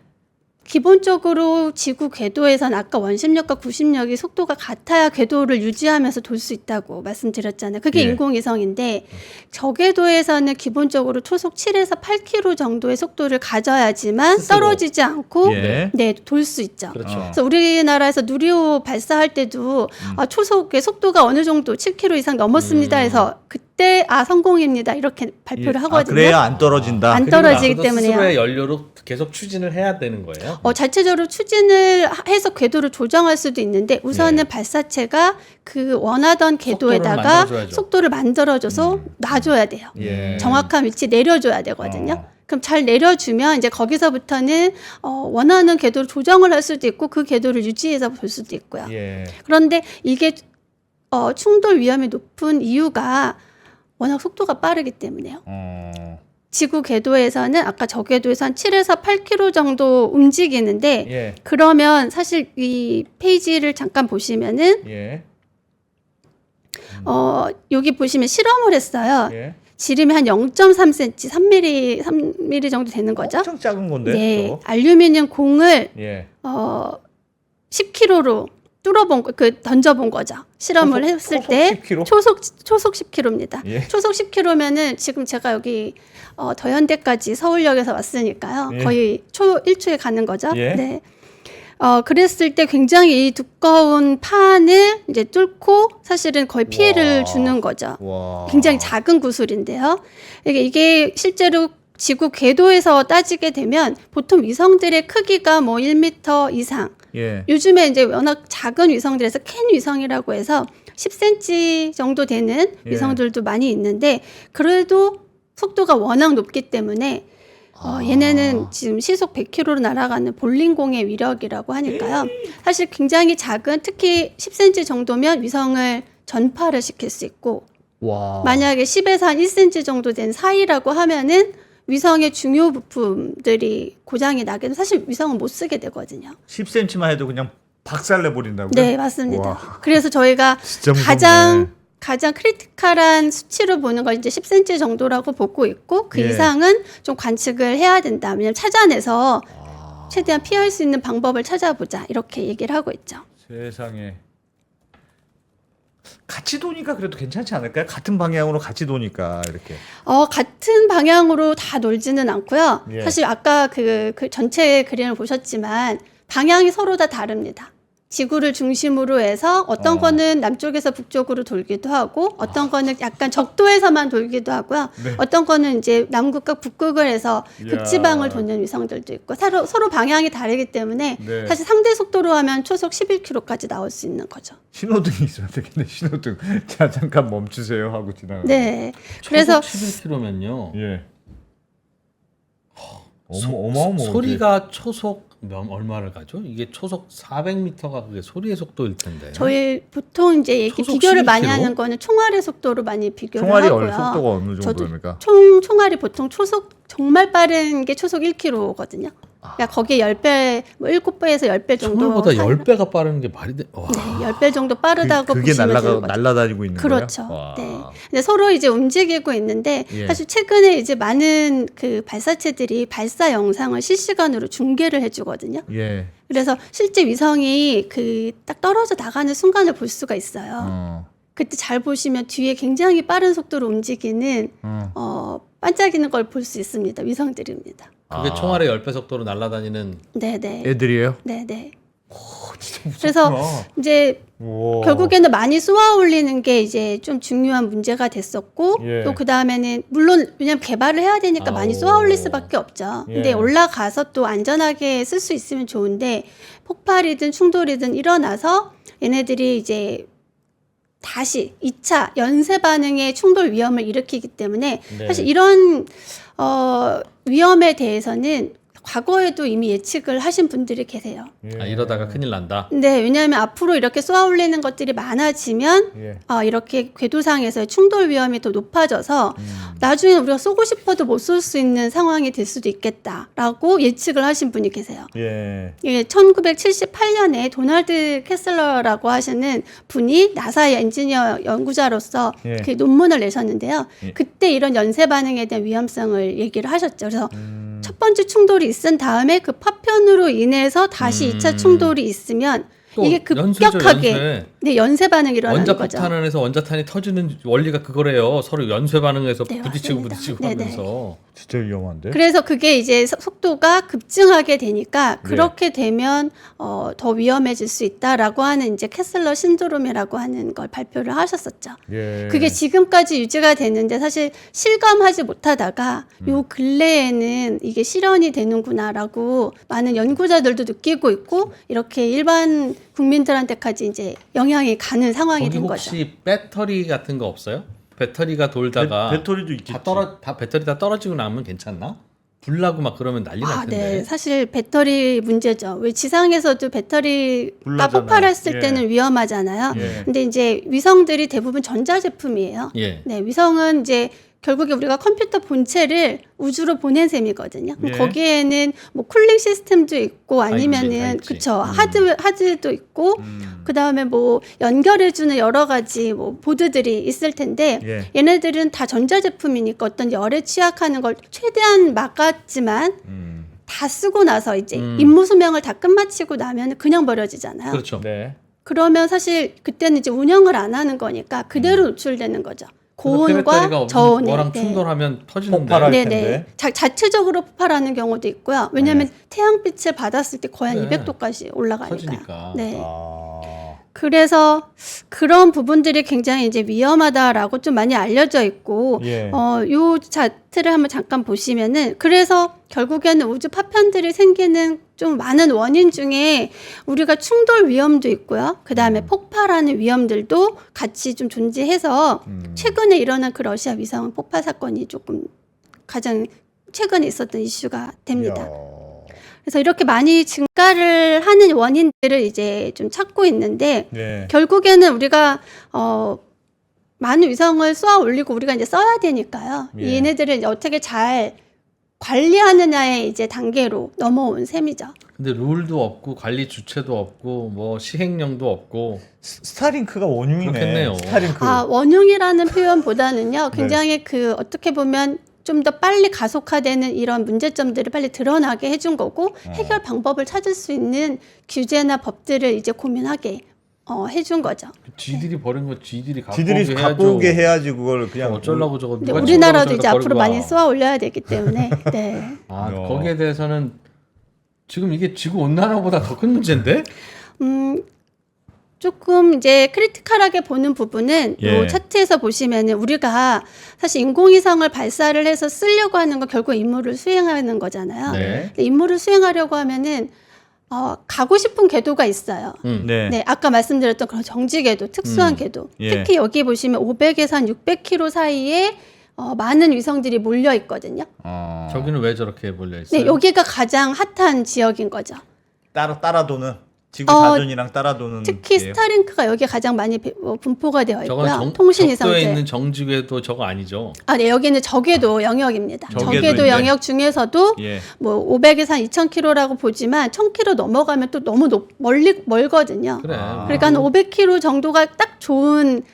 기본적으로 지구 궤도에서는 아까 원심력과 구심력이 속도가 같아야 궤도를 유지하면서 돌 수 있다고 말씀드렸잖아요. 그게 예. 인공위성인데 저궤도에서는 기본적으로 초속 7에서 8km 정도의 속도를 가져야지만 스스로. 떨어지지 않고 예. 네, 돌 수 있죠. 그렇죠. 그래서 우리나라에서 누리호 발사할 때도 초속의 속도가 어느 정도 7km 이상 넘었습니다 해서 그때 성공입니다 이렇게 발표를 하거든요. 그래야 안 떨어진다. 안 그리고 떨어지기 나서도 때문에요. 스스로의 연료로 계속 추진을 해야 되는 거예요. 자체적으로 추진을 해서 궤도를 조정할 수도 있는데 우선은 예. 발사체가 그 원하던 궤도에다가 만들어줘야죠. 속도를 만들어줘서 놔줘야 돼요. 예. 정확한 위치 내려줘야 되거든요. 그럼 잘 내려주면 이제 거기서부터는 원하는 궤도를 조정을 할 수도 있고 그 궤도를 유지해서 볼 수도 있고요. 예. 그런데 이게 충돌 위험이 높은 이유가 워낙 속도가 빠르기 때문에요. 지구 궤도에서는 아까 저궤도에서 한 7에서 8km 정도 움직이는데 예. 그러면 사실 이 페이지를 잠깐 보시면은 예. 여기 보시면 실험을 했어요. 예. 지름이 한 0.3cm, 3mm 정도 되는 거죠. 엄청 작은 건데. 네, 저거. 알루미늄 공을 예. 10kg로 던져본 거죠. 실험을 했을 때 10kg? 초속 10kg입니다. 예. 초속 10km면은 지금 제가 여기 더현대까지 서울역에서 왔으니까요. 예. 거의 1초에 가는 거죠. 예. 네. 그랬을 때 굉장히 이 두꺼운 판을 이제 뚫고 사실은 거의 피해를 와. 주는 거죠. 와. 굉장히 작은 구슬인데요. 이게 실제로 지구 궤도에서 따지게 되면 보통 위성들의 크기가 뭐 1m 이상. 예. 요즘에 이제 워낙 작은 위성들에서 캔 위성이라고 해서 10cm 정도 되는 예. 위성들도 많이 있는데 그래도 속도가 워낙 높기 때문에 얘네는 지금 시속 100km로 날아가는 볼링공의 위력이라고 하니까요. 사실 굉장히 작은 특히 10cm 정도면 위성을 전파를 시킬 수 있고 와. 만약에 10에서 한 1cm 정도 된 사이라고 하면은 위성의 중요 부품들이 고장이 나게 되면 사실 위성은 못 쓰게 되거든요. 10cm만 해도 그냥 박살내 버린다고요? 네, 맞습니다. 와. 그래서 저희가 진짜 무섭네. 가장 크리티컬한 수치로 보는 걸 이제 10cm 정도라고 보고 있고 그 예. 이상은 좀 관측을 해야 된다. 왜냐면 찾아내서 최대한 피할 수 있는 방법을 찾아보자. 이렇게 얘기를 하고 있죠. 세상에. 같이 도니까 그래도 괜찮지 않을까요? 같은 방향으로 같이 도니까 이렇게. 같은 방향으로 다 놀지는 않고요. 예. 사실 아까 그 전체 그림을 보셨지만 방향이 서로 다 다릅니다. 지구를 중심으로 해서 어떤 거는 남쪽에서 북쪽으로 돌기도 하고 어떤 거는 약간 적도에서만 돌기도 하고요. 네. 어떤 거는 이제 남극과 북극을 해서 이야. 극지방을 도는 위성들도 있고 서로 방향이 다르기 때문에 네. 사실 상대 속도로 하면 초속 11km까지 나올 수 있는 거죠. 신호등이 있어야 되겠네. 신호등. 자 잠깐 멈추세요 하고 지나가. 네. 그래서 11km면요. 예. 어마어마하게 소리가 초속 얼마를 가죠? 이게 초속 400m가 그게 소리의 속도일 텐데. 저희 보통 이제 이렇게 초속 비교를 많이 11km? 하는 거는 총알의 속도로 많이 비교를 총알이 하고요. 속도가 어느 저도 정도입니까? 총알이 보통 초속 정말 빠른 게 초속 1km거든요. 그러니까 거기에 10배, 뭐 7배에서 10배 정도. 총알보다 10배가 빠른 게 말이 돼. 와. 네, 10배 정도 빠르다고 그게 보시면 되는 거죠. 날아다니고 있는 그렇죠. 거예요? 와. 네. 근데 서로 이제 움직이고 있는데 예. 사실 최근에 이제 많은 그 발사체들이 발사 영상을 실시간으로 중계를 해주거든요. 예. 그래서 실제 위성이 그 딱 떨어져 나가는 순간을 볼 수가 있어요. 그때 잘 보시면 뒤에 굉장히 빠른 속도로 움직이는 반짝이는 걸 볼 수 있습니다. 위성들입니다. 그게 총알의 10배 속도로 날아다니는 네네. 애들이에요? 네네. 진짜 무섭구나. 그래서 이제 우와. 결국에는 많이 쏘아 올리는 게 이제 좀 중요한 문제가 됐었고 예. 또 그 다음에는 물론 왜냐면 개발을 해야 되니까 많이 쏘아 올릴 수밖에 없죠. 근데 예. 올라가서 또 안전하게 쓸 수 있으면 좋은데 폭발이든 충돌이든 일어나서 얘네들이 이제 다시 2차 연쇄 반응의 충돌 위험을 일으키기 때문에 네. 사실 이런 위험에 대해서는 과거에도 이미 예측을 하신 분들이 계세요. 예. 아, 이러다가 큰일 난다. 네, 왜냐하면 앞으로 이렇게 쏘아 올리는 것들이 많아지면 예. 이렇게 궤도상에서의 충돌 위험이 더 높아져서 나중에 우리가 쏘고 싶어도 못 쏠 수 있는 상황이 될 수도 있겠다라고 예측을 하신 분이 계세요. 예. 예, 1978년에 도널드 캐슬러라고 하시는 분이 나사의 엔지니어 연구자로서 예. 그 논문을 내셨는데요. 예. 그때 이런 연쇄 반응에 대한 위험성을 얘기를 하셨죠. 그래서 첫 번째 충돌이 있은 다음에 그 파편으로 인해서 다시 2차 충돌이 있으면 또 이게 연쇄죠, 급격하게 연쇄. 네, 연쇄 반응이 일어나는 거죠. 원자폭탄안에서 원자탄이 터지는 원리가 그거래요. 서로 연쇄 반응해서 네, 부딪히고 맞습니다. 부딪히고 네네. 하면서. 진짜 위험한데? 그래서 그게 이제 속도가 급증하게 되니까 네. 그렇게 되면 더 위험해질 수 있다라고 하는 이제 캐슬러 신드롬이라고 하는 걸 발표를 하셨었죠. 예. 그게 지금까지 유지가 되는데 사실 실감하지 못하다가 요 근래에는 이게 실현이 되는구나라고 많은 연구자들도 느끼고 있고 이렇게 일반 국민들한테까지 이제 영향이 가는 상황이 거기 된 혹시 거죠. 배터리 같은 거 없어요? 배터리가 돌다가 배터리도 있겠지. 다 배터리 다 떨어지고 나면 괜찮나? 불 나고 막 그러면 난리 날 텐데. 네. 사실 배터리 문제죠. 왜 지상에서도 배터리가 불나잖아요. 폭발했을 예. 때는 위험하잖아요. 예. 근데 이제 위성들이 대부분 전자제품이에요. 예. 네, 위성은 이제 결국에 우리가 컴퓨터 본체를 우주로 보낸 셈이거든요. 그럼 예. 거기에는 뭐 쿨링 시스템도 있고 아니면은 있지. 그쵸 하드도 있고 그 다음에 뭐 연결해주는 여러 가지 뭐 보드들이 있을 텐데 예. 얘네들은 다 전자제품이니까 어떤 열에 취약하는 걸 최대한 막았지만 다 쓰고 나서 이제 임무 수명을 다 끝마치고 나면 그냥 버려지잖아요. 그렇죠. 네. 그러면 사실 그때는 이제 운영을 안 하는 거니까 그대로 노출되는 거죠. 고온과 저온에. 뭐랑 네. 충돌하면 터지는데. 폭발할 네네. 텐데. 자체적으로 폭발하는 경우도 있고요. 왜냐하면 태양빛을 받았을 때 거의 한 네. 200도까지 올라가니까. 터지니까. 네. 아. 그래서 그런 부분들이 굉장히 이제 위험하다라고 좀 많이 알려져 있고, 예. 요 차트를 한번 잠깐 보시면은 그래서 결국에는 우주 파편들이 생기는 좀 많은 원인 중에 우리가 충돌 위험도 있고요. 그 다음에 폭발하는 위험들도 같이 좀 존재해서 최근에 일어난 그 러시아 위성 폭발 사건이 조금 가장 최근에 있었던 이슈가 됩니다. 이야. 그래서 이렇게 많이 증가를 하는 원인들을 이제 좀 찾고 있는데 예. 결국에는 우리가 많은 위성을 쏘아 올리고 우리가 이제 써야 되니까요. 예. 얘네들을 이제 어떻게 잘 관리하느냐의 이제 단계로 넘어온 셈이죠. 근데 룰도 없고 관리 주체도 없고 뭐 시행령도 없고. 스타링크가 원흉이네. 그렇겠네요. 스타링크. 원흉이라는 표현보다는요. 굉장히 그 어떻게 보면 좀 더 빨리 가속화되는 이런 문제점들을 빨리 드러나게 해준 거고 해결 방법을 찾을 수 있는 규제나 법들을 이제 고민하게 해준 거죠. 지들이 버린 거 지들이 갖고 지들이 오게 갖고 해야죠. 오게 해야지 그걸 그냥 어쩌려고 저거 근데 누가 우리나라도 저러고 이제 저러고 앞으로 버리고 많이 와. 쏘아 올려야 되기 때문에 네. 아, 야. 거기에 대해서는 지금 이게 지구 온난화보다 더 큰 문제인데? 조금 이제 크리티컬하게 보는 부분은 예. 이 차트에서 보시면은 우리가 사실 인공위성을 발사를 해서 쓰려고 하는 건 결국 임무를 수행하는 거잖아요. 네. 근데 임무를 수행하려고 하면은 가고 싶은 궤도가 있어요. 네. 네, 아까 말씀드렸던 그런 정지 궤도, 특수한 궤도. 예. 특히 여기 보시면 500에서 한 600km 사이에 많은 위성들이 몰려 있거든요. 저기는 왜 저렇게 몰려 있어요? 네, 여기가 가장 핫한 지역인 거죠. 따라 도는 지구 어, 자전이랑 따라 도는 특히 스타링크가 여기에 가장 많이 분포가 되어 있고요. 저건 통신 적도에 위성들. 있는 정지궤도 저거 아니죠? 네, 여기는 저궤도 영역입니다. 저궤도 저궤도 이제. 영역 중에서도 예. 뭐 500에서 한 2,000km라고 보지만 1,000km 넘어가면 또 너무 멀거든요. 그래. 그러니까 한 500km 정도가 딱 좋은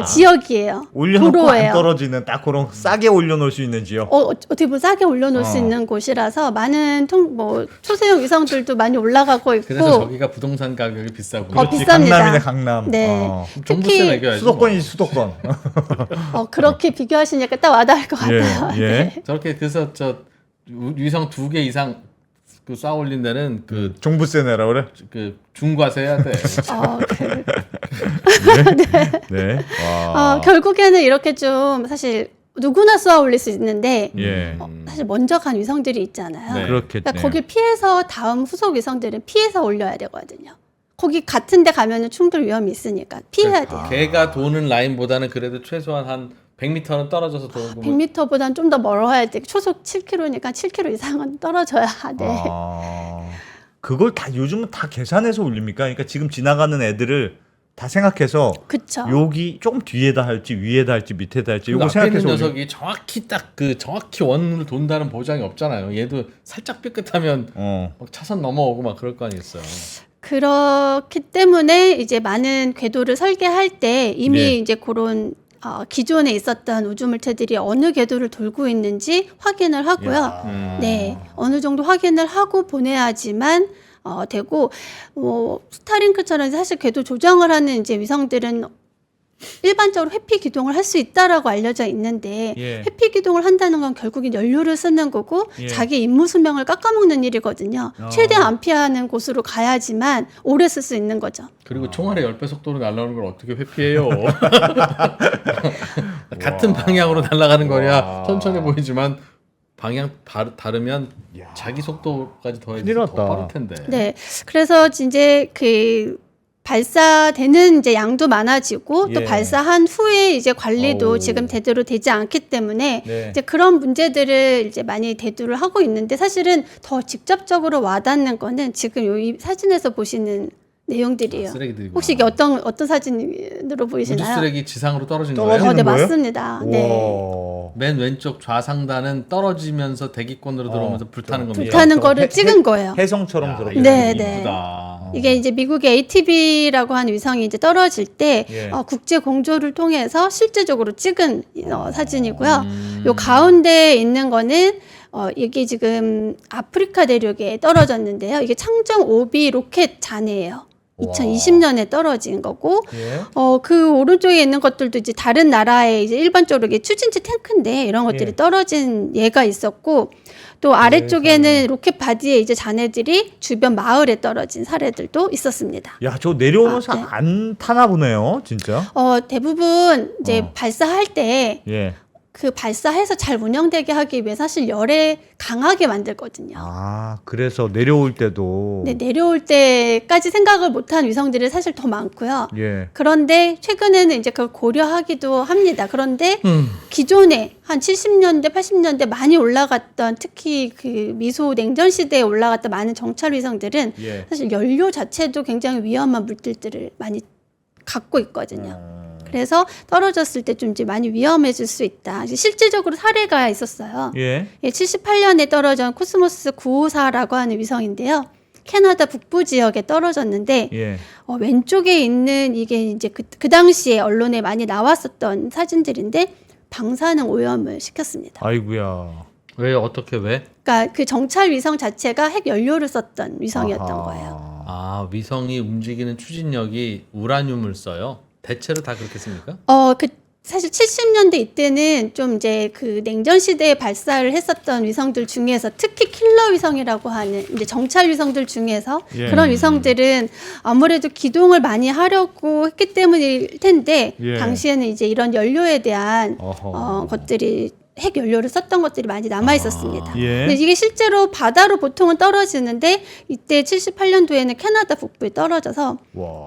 지역이에요. 올려놓고 도로예요. 안 떨어지는 딱 그런 싸게 올려놓을 수 있는 지역. 어떻게 보면 싸게 올려놓을 수 있는 곳이라서 많은 초소형 위성들도 많이 올라가고 있고. 그래서 저기가 부동산 가격이 비싸고. 그렇지, 비쌉니다. 강남이네 강남. 네. 종부세 특히 매겨야지. 수도권이지 수도권. 그렇게 비교하시니까 딱 와닿을 것 예, 같아요. 예. 네. 저렇게 그래서 저 위성 2개 이상 그 쌓아 올린 데는 종부세 내라 그래? 그 중과세 해야 돼. 네. 와. 결국에는 이렇게 좀 사실 누구나 쏘아 올릴 수 있는데 예. 사실 먼저 간 위성들이 있잖아요. 네. 그렇겠네. 그러니까 거길 피해서 다음 후속 위성들은 피해서 올려야 되거든요. 거기 같은 데 가면은 충돌 위험이 있으니까 피해야 돼요. 걔가 도는 라인보다는 그래도 최소한 한 100m는 떨어져서 도는 100m보다는 좀 더 멀어야 돼. 초속 7km니까 7km 이상은 떨어져야 돼. 그걸 다 요즘은 다 계산해서 올립니까? 그러니까 지금 지나가는 애들을 다 생각해서 그쵸. 여기 조금 뒤에다 할지 위에다 할지 밑에다 할지 그 이거 앞에 있는 생각해서 녀석이 정확히 딱 그 정확히 원을 돈다는 보장이 없잖아요. 얘도 살짝 삐끗하면 막 차선 넘어오고 막 그럴 거 아니겠어요. 그렇기 때문에 이제 많은 궤도를 설계할 때 이미 네. 이제 그런 기존에 있었던 우주물체들이 어느 궤도를 돌고 있는지 확인을 하고요. 네, 어느 정도 확인을 하고 보내야지만 되고 스타링크처럼 사실 궤도 조정을 하는 이제 위성들은 일반적으로 회피 기동을 할 수 있다라고 알려져 있는데 예. 회피 기동을 한다는 건 결국엔 연료를 쓰는 거고 예. 자기 임무 수명을 깎아먹는 일이거든요. 최대한 안 피하는 곳으로 가야지만 오래 쓸 수 있는 거죠. 그리고 총알의 10배 속도로 날아오는 걸 어떻게 회피해요? 같은 방향으로 날아가는 거야 천천히 보이지만 방향 다르면 자기 속도까지 더해서 큰일 더 났다. 빠를 텐데. 네, 그래서 이제 그 발사되는 이제 양도 많아지고 또 예. 발사한 후에 이제 관리도 어우. 지금 제대로 되지 않기 때문에 네. 이제 그런 문제들을 이제 많이 대두를 하고 있는데 사실은 더 직접적으로 와닿는 거는 지금 이 사진에서 보시는 내용들이에요. 쓰레기들이구나. 혹시 이게 어떤 사진으로 보이시나요? 우주 쓰레기 지상으로 떨어진 떨어지는 거예요? 네, 거예요? 맞습니다. 네. 와. 맨 왼쪽 좌상단은 떨어지면서 대기권으로 들어오면서 불타는 겁니다. 불타는 저 거를 찍은 거예요. 해성처럼 야, 그렇게. 이거 네, 되게 네. 이쁘다. 이게 이제 미국의 ATB라고 하는 위성이 이제 떨어질 때 예. 국제 공조를 통해서 실제적으로 찍은 사진이고요. 요 가운데에 있는 거는 이게 지금 아프리카 대륙에 떨어졌는데요. 이게 창정 5B 로켓 잔해예요. 2020년에 떨어진 거고, 예. 그 오른쪽에 있는 것들도 이제 다른 나라의 이제 일반적으로 이게 추진체 탱크인데 이런 것들이 예. 떨어진 예가 있었고, 또 아래쪽에는 로켓 바디에 이제 잔해들이 주변 마을에 떨어진 사례들도 있었습니다. 야, 저 내려오면서 네. 안 타나 보네요, 진짜. 대부분 이제 발사할 때 예. 그 발사해서 잘 운영되게 하기 위해 사실 열에 강하게 만들거든요. 그래서 내려올 때도. 네, 내려올 때까지 생각을 못한 위성들이 사실 더 많고요. 예. 그런데 최근에는 이제 그걸 고려하기도 합니다. 그런데 기존에 한 70년대, 80년대 많이 올라갔던 특히 그 미소 냉전 시대에 올라갔던 많은 정찰 위성들은 예. 사실 연료 자체도 굉장히 위험한 물질들을 많이 갖고 있거든요. 그래서 떨어졌을 때 좀 이제 많이 위험해질 수 있다. 실질적으로 사례가 있었어요. 예. 78년에 떨어진 코스모스 954라고 하는 위성인데요. 캐나다 북부 지역에 떨어졌는데 예. 왼쪽에 있는 이게 이제 그 당시에 언론에 많이 나왔었던 사진들인데 방사능 오염을 시켰습니다. 아이고야. 왜 어떻게 왜? 그러니까 그 정찰 위성 자체가 핵 연료를 썼던 위성이었던 아하. 거예요. 위성이 움직이는 추진력이 우라늄을 써요. 대체로 다 그렇게 씁니까? 사실 70년대 이때는 좀 이제 그 냉전 시대에 발사를 했었던 위성들 중에서 특히 킬러 위성이라고 하는 이제 정찰 위성들 중에서 예. 그런 위성들은 아무래도 기동을 많이 하려고 했기 때문일 텐데 예. 당시에는 이제 이런 연료에 대한 것들이 핵 연료를 썼던 것들이 많이 남아 있었습니다. 예. 근데 이게 실제로 바다로 보통은 떨어지는데 이때 78년도에는 캐나다 북부에 떨어져서 와.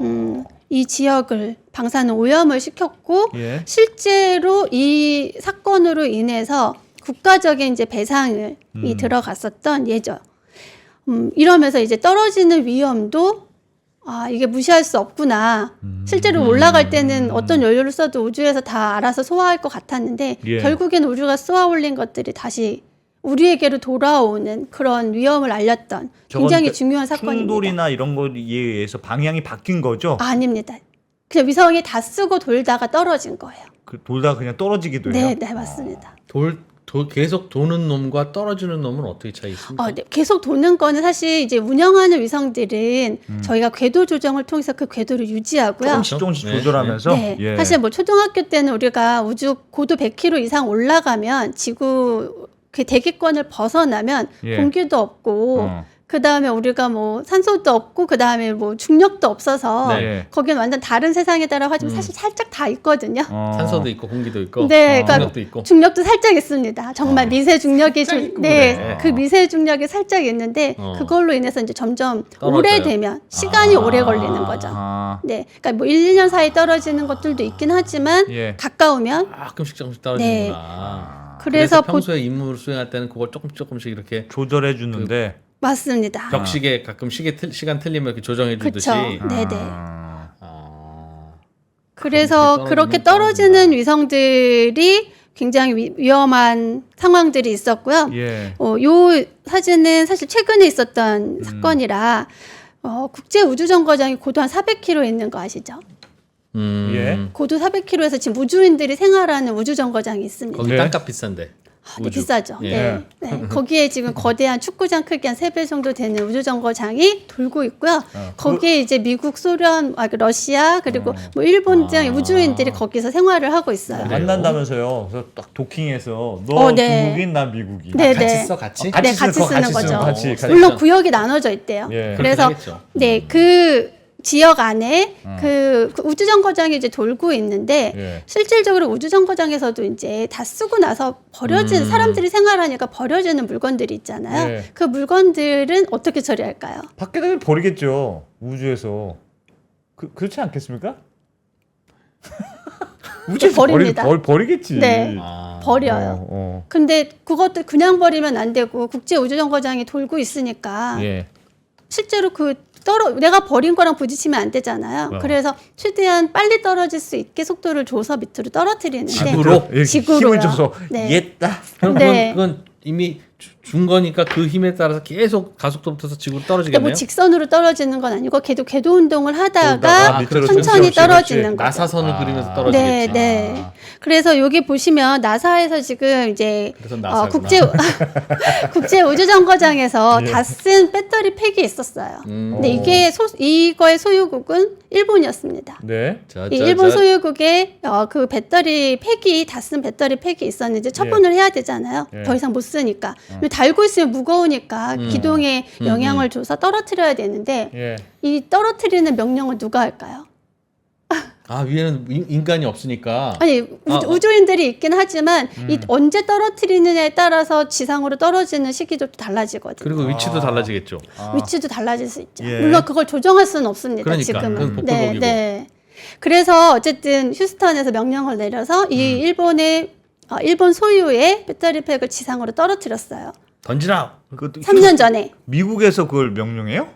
이 지역을 방사능 오염을 시켰고 예. 실제로 이 사건으로 인해서 국가적인 이제 배상이 들어갔었던 예죠. 이러면서 이제 떨어지는 위험도 이게 무시할 수 없구나. 실제로 올라갈 때는 어떤 연료를 써도 우주에서 다 알아서 소화할 것 같았는데 예. 결국엔 우주가 쏘아 올린 것들이 다시 우리에게로 돌아오는 그런 위험을 알렸던 굉장히 저건 중요한 사건입니다. 충돌이나 이런 거에 의해서 방향이 바뀐 거죠? 아닙니다. 그냥 위성이 다 쓰고 돌다가 떨어진 거예요. 그 돌다가 그냥 떨어지기도 해요? 네, 네, 맞습니다. 계속 도는 놈과 떨어지는 놈은 어떻게 차이 있습니까? 네, 계속 도는 거는 사실 이제 운영하는 위성들은 저희가 궤도 조정을 통해서 그 궤도를 유지하고요. 조금씩 네. 조절하면서 네, 예. 사실 뭐 초등학교 때는 우리가 우주 고도 100km 이상 올라가면 지구 그 대기권을 벗어나면 예. 공기도 없고 그 다음에 우리가 뭐 산소도 없고 그 다음에 뭐 중력도 없어서 네. 거기는 완전 다른 세상이다라고 하지만 사실 살짝 다 있거든요. 산소도 있고 공기도 있고 네, 그러니까 중력도 있고. 중력도 살짝 있습니다. 정말 미세 중력이 살짝 있고 네, 그래. 그 미세 중력이 살짝 있는데 그걸로 인해서 이제 점점 떨어져요. 오래되면 시간이 오래 걸리는 거죠. 네, 그러니까 뭐 1, 2년 사이 떨어지는 것들도 있긴 하지만 예. 가까우면 가끔씩 조금씩 떨어지는구나. 그래서 평소에 임무를 수행할 때는 그걸 조금씩 이렇게 조절해 주는데 맞습니다. 격식에 가끔 시간 틀리면 이렇게 조정해 주듯이. 그렇죠. 네네. 아. 그래서 그렇게 떨어지는 위성들이 굉장히 위험한 상황들이 있었고요. 예. 요 사진은 사실 최근에 있었던 사건이라 국제 우주정거장이 고도 한 400km 있는 거 아시죠? 예. 고도 400km에서 지금 우주인들이 생활하는 우주정거장이 있습니다. 거기 네. 땅값 비싼데. 네, 우주. 비싸죠. 예. 네. 네. 거기에 지금 거대한 축구장 크기 한 3배 정도 되는 우주정거장이 돌고 있고요. 거기에 이제 미국, 소련, 러시아 그리고 뭐 일본 등 우주인들이 거기서 생활을 하고 있어요. 만난다면서요. 그래서 딱 도킹해서 너 네. 중국인 나 미국인. 네, 같이 네. 써 같이? 네, 같이 쓰는 거죠. 같이. 물론 구역이 나눠져 있대요. 예. 그래서 그렇게 하겠죠. 네, 그 지역 안에 그 우주정거장이 이제 돌고 있는데 예. 실질적으로 우주정거장에서도 이제 다 쓰고 나서 버려진 사람들이 생활하니까 버려지는 물건들이 있잖아요. 예. 그 물건들은 어떻게 처리할까요? 밖에다 버리겠죠. 우주에서. 그렇지 않겠습니까? 우주에서 버립니다. 버리겠지. 네. 버려요. 근데 그것도 그냥 버리면 안 되고 국제 우주정거장이 돌고 있으니까 예. 실제로 내가 버린 거랑 부딪히면 안 되잖아요. 그래서 최대한 빨리 떨어질 수 있게 속도를 줘서 밑으로 떨어뜨리는데 지구로? 지구로요. 힘을 줘서 네. 이했다. 그럼 네. 그건 이미 준 거니까 그 힘에 따라서 계속 가속도 붙어서 지구로 그러니까 떨어지겠네요. 뭐 직선으로 떨어지는 건 아니고 걔도 궤도 운동을 돌다가 하다가 밑으로 천천히 그렇지, 떨어지는 그렇지. 거죠. 나사선을 그리면서 떨어지겠지. 네, 네. 그래서 여기 보시면 나사에서 지금 이제 그래서 나사구나. 국제 우주정거장에서 다 쓴 배터리 팩이 있었어요. 근데 이게 이거의 소유국은 일본이었습니다. 네. 이 일본 소유국에 그 배터리 팩이 다 쓴 배터리 팩이 있었는데 처분을 해야 되잖아요. 예. 더 이상 못 쓰니까. 달고 있으면 무거우니까 기동에 영향을 줘서 떨어뜨려야 되는데 예. 이 떨어뜨리는 명령은 누가 할까요? 위에는 인간이 없으니까. 아니 우주인들이 있긴 하지만 이 언제 떨어뜨리느냐에 따라서 지상으로 떨어지는 시기도 달라지거든요. 그리고 위치도 달라지겠죠. 위치도 달라질 수 있죠. 예. 물론 그걸 조정할 수는 없습니다. 그러니까, 지금은. 그건 복불복이고. 그래서 어쨌든 휴스턴에서 명령을 내려서 이 일본 소유의 배터리 팩을 지상으로 떨어뜨렸어요. 던지라. 3년 전에. 미국에서 그걸 명령해요?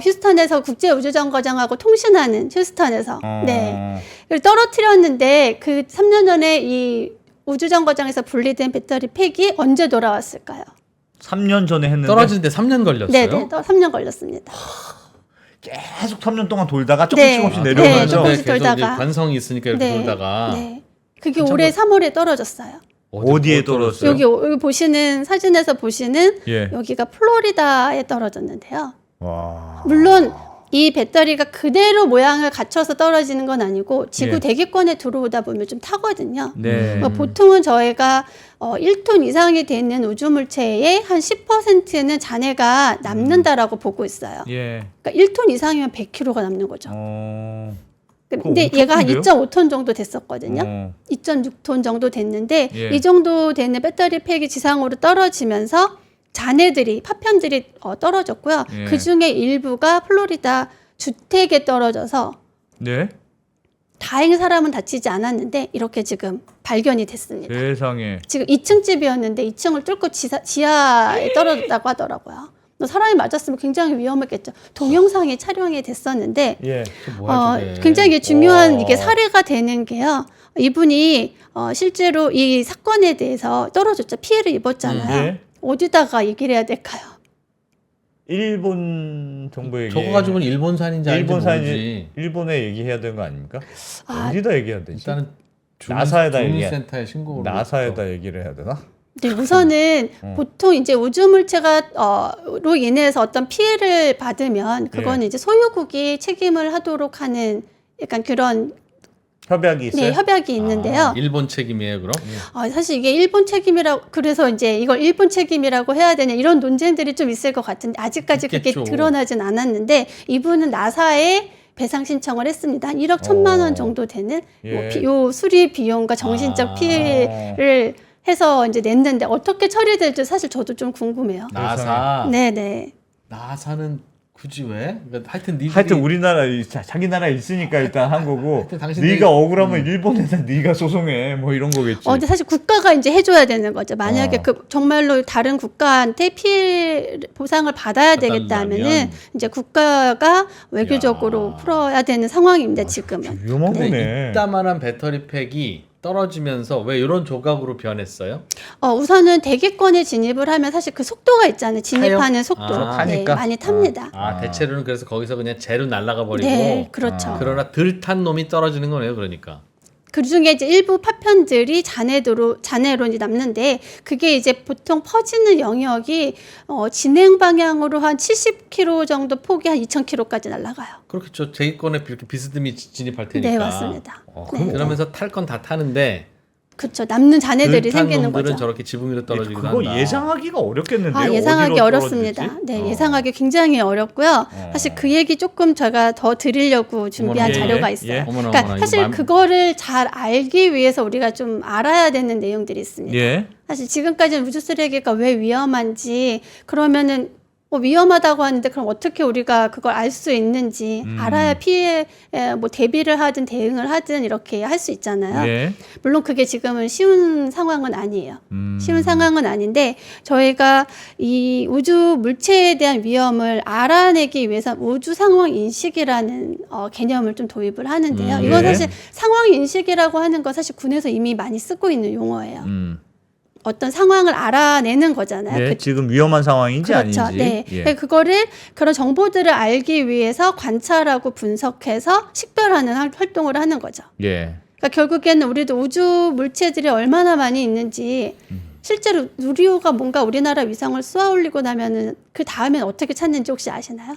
휴스턴에서 국제 우주정거장하고 통신하는 휴스턴에서. 네. 그걸 떨어뜨렸는데 그 3년 전에 이 우주정거장에서 분리된 배터리 팩이 언제 돌아왔을까요? 3년 전에 했는데 떨어지는데 3년 걸렸어요. 네, 3년 걸렸습니다. 계속 3년 동안 돌다가 조금씩 네. 내려오면서 네, 조금씩 계속 돌다가. 이제 관성이 있으니까 이렇게 돌다가 네. 그게 올해 3월에 떨어졌어요. 어디에 떨어졌어요? 여기 보시는 사진에서 보시는 예. 여기가 플로리다에 떨어졌는데요. 와. 물론 이 배터리가 그대로 모양을 갖춰서 떨어지는 건 아니고 지구 예. 대기권에 들어오다 보면 좀 타거든요. 네. 보통은 저희가 1톤 이상이 되는 우주물체의 한 10%는 잔해가 남는다라고 보고 있어요. 예. 그러니까 1톤 이상이면 100kg가 남는 거죠. 근데 그거 얘가 한 엄청 2.5톤 정도 됐었거든요. 2.6톤 정도 됐는데 예. 이 정도 되는 배터리 팩이 지상으로 떨어지면서 잔해들이 파편들이 떨어졌고요. 예. 그 중에 일부가 플로리다 주택에 떨어져서 네. 다행히 사람은 다치지 않았는데 이렇게 지금 발견이 됐습니다. 세상에. 지금 2층 집이었는데 2층을 뚫고 지하에 떨어졌다고 하더라고요. 사람이 맞았으면 굉장히 위험했겠죠. 동영상이 촬영이 됐었는데 예. 뭐야, 저게. 굉장히 중요한 와. 이게 사례가 되는 게요. 이분이 실제로 이 사건에 대해서 떨어졌죠. 피해를 입었잖아요. 예. 어디다가 얘기를 해야 될까요? 일본 정부에게 저거 가지고는 일본산인지 아닌지 모르지. 일본산이 일본에 얘기해야 되는 거 아닙니까? 아, 어디다 얘기해야 되지? 일단은 나사에다 주민센터에 신고를 나사에다 얘기를 해야 되나? 네, 우선은 보통 이제 우주물체가 로 인해서 어떤 피해를 받으면 그거는 이제 소유국이 책임을 하도록 하는 약간 그런 협약이 있어요. 네, 협약이 있는데요. 일본 책임이에요, 그럼? 사실 이게 일본 책임이라고 그래서 이제 이걸 일본 책임이라고 해야 되냐 이런 논쟁들이 좀 있을 것 같은데 아직까지 있겠죠. 그게 드러나진 않았는데 이분은 나사에 배상 신청을 했습니다. 한 1억 1천만 원 정도 되는 예. 요 수리 비용과 정신적 피해를 해서 이제 냈는데 어떻게 처리될지 사실 저도 좀 궁금해요. 나사. 네네. 나사는 굳이 왜? 그러니까 하여튼 하여튼 우리나라 자기 나라에 있으니까 일단 한 거고 하여튼 당신들이- 네가 억울하면 일본에다 네가 소송해 뭐 이런 거겠지. 근데 사실 국가가 이제 해줘야 되는 거죠. 만약에 어. 그 정말로 다른 국가한테 피해 보상을 받아야 되겠다 하면은 받아달라면. 이제 국가가 외교적으로 풀어야 되는 상황입니다. 지금은. 위험한 근데 거네. 이따만한 배터리 팩이 떨어지면서 왜 이런 조각으로 변했어요? 우선은 대기권에 진입을 하면 사실 그 속도가 있잖아요. 진입하는 타요? 속도. 아, 네, 타니까? 많이 탑니다. 대체로는 그래서 거기서 그냥 재로 날아가 버리고 네, 그렇죠. 그러나 덜 탄 놈이 떨어지는 거네요, 그러니까. 그 중에 이제 일부 파편들이 잔해로 이제 남는데 그게 이제 보통 퍼지는 영역이 진행 방향으로 한 70km 정도 폭이 한 2,000km까지 날아가요. 그렇겠죠. 제기권에 이렇게 비스듬히 진입할 테니까. 네, 맞습니다. 네. 그러면서 탈 건 다 타는데 그렇죠. 남는 잔해들이 덜 탄 생기는 놈들은 거죠. 저렇게 지붕 위로 떨어지기도 그거 한다. 예상하기가 어렵겠는데요. 예상하기 어디로 어렵습니다. 떨어질지? 네, 예상하기 굉장히 어렵고요. 사실 그 얘기 조금 제가 더 드리려고 준비한 어머나, 자료가 예, 있어요. 예. 어머나, 그러니까 어머나, 사실 이거 그거를 잘 알기 위해서 우리가 좀 알아야 되는 내용들이 있습니다. 예. 사실 지금까지는 우주 쓰레기가 왜 위험한지 그러면은 위험하다고 하는데 그럼 어떻게 우리가 그걸 알 수 있는지 알아야 피해에 대비를 하든 대응을 하든 이렇게 할 수 있잖아요. 예. 물론 그게 지금은 쉬운 상황은 아니에요. 쉬운 상황은 아닌데 저희가 이 우주 물체에 대한 위험을 알아내기 위해서 우주 상황 인식이라는 개념을 좀 도입을 하는데요. 이건 예. 사실 상황 인식이라고 하는 건 사실 군에서 이미 많이 쓰고 있는 용어예요. 어떤 상황을 알아내는 거잖아요. 예. 지금 위험한 상황인지 그렇죠. 아닌지. 네. 예. 그거를 그런 정보들을 알기 위해서 관찰하고 분석해서 식별하는 활동을 하는 거죠. 예. 그러니까 결국에는 우리도 우주 물체들이 얼마나 많이 있는지 실제로 누리호가 뭔가 우리나라 위성을 쏘아 올리고 나면은 그 다음엔 어떻게 찾는지 혹시 아시나요?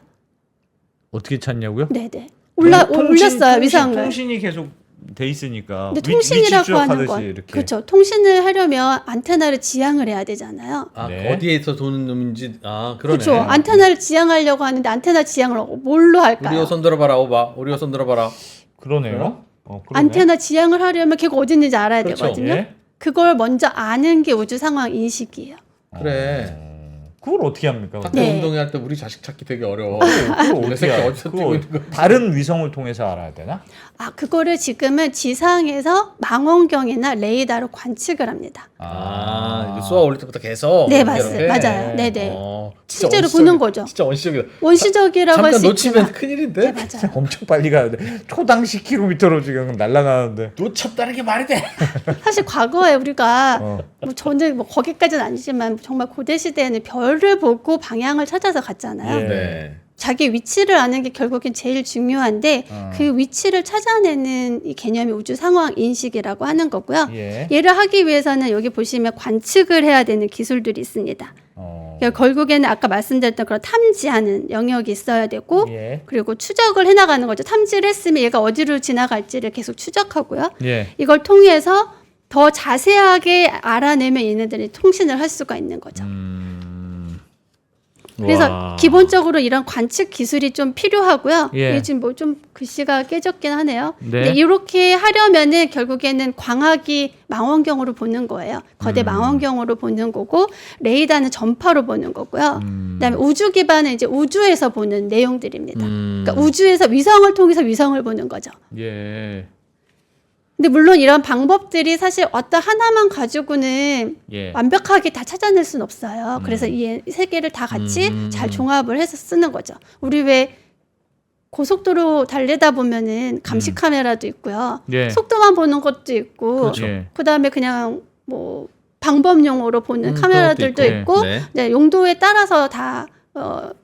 어떻게 찾냐고요? 네네. 올렸어요 위성을. 통신이 계속 돼 있으니까. 근데 통신이라고 하는 위치 건 추적하듯이 이렇게. 그렇죠. 통신을 하려면 안테나를 지향을 해야 되잖아요. 네. 어디에서 도는 놈인지 그러네. 그렇죠. 안테나를 지향하려고 하는데 안테나 지향을 뭘로 할까요? 우리 손 들어봐라, 오바. 우리 손 들어봐라. 그러네요. 그러네. 안테나 지향을 하려면 걔가 어디 있는지 알아야 그렇죠. 되거든요. 예. 그걸 먼저 아는 게 우주 상황 인식이에요. 그래. 그걸 어떻게 합니까? 학교 네. 운동회 할 때 우리 자식 찾기 되게 어려워. 그걸 내 어떻게 새끼 알아? 어디서 뛰고 있는 거야? 다른 위성을 통해서 알아야 되나? 그거를 지금은 지상에서 망원경이나 레이더로 관측을 합니다. 이거 쏘아 올릴 때부터 계속. 네, 이렇게. 맞아요. 네네. 진짜 실제로 원시적이다. 보는 거죠. 진짜 원시적이다. 원시적이라고 할 잠깐 수 놓치면 있지만. 큰일인데. 네, 맞아요. 엄청 빨리 가야 돼. 초당 10km로 지금 날아가는데. 놓쳤다는 게 말이 돼. 사실 과거에 우리가 어. 저는 거기까지는 아니지만 정말 고대 시대에는 별을 보고 방향을 찾아서 갔잖아요. 예. 네. 자기 위치를 아는 게 결국엔 제일 중요한데 어. 그 위치를 찾아내는 이 개념이 우주 상황 인식이라고 하는 거고요. 예. 얘를 하기 위해서는 여기 보시면 관측을 해야 되는 기술들이 있습니다. 그러니까 결국에는 아까 말씀드렸던 그런 탐지하는 영역이 있어야 되고 예. 그리고 추적을 해나가는 거죠. 탐지를 했으면 얘가 어디로 지나갈지를 계속 추적하고요. 예. 이걸 통해서 더 자세하게 알아내면 얘네들이 통신을 할 수가 있는 거죠. 그래서 와. 기본적으로 이런 관측 기술이 좀 필요하고요. 예. 이게 지금 뭐 좀 글씨가 깨졌긴 하네요. 네. 근데 이렇게 하려면은 결국에는 광학이 망원경으로 보는 거예요. 거대 망원경으로 보는 거고 레이더는 전파로 보는 거고요. 그다음에 우주 기반은 이제 우주에서 보는 내용들입니다. 그러니까 우주에서 위성을 통해서 위성을 보는 거죠. 예. 근데 물론 이런 방법들이 사실 어떤 하나만 가지고는 예. 완벽하게 다 찾아낼 수는 없어요. 그래서 이 세 개를 다 같이 잘 종합을 해서 쓰는 거죠. 우리 왜 고속도로 달리다 보면은 감시 카메라도 있고요. 예. 속도만 보는 것도 있고, 그렇죠. 예. 그다음에 그냥 뭐 방법용으로 보는 카메라들도 그것도 있고, 네. 네, 용도에 따라서 다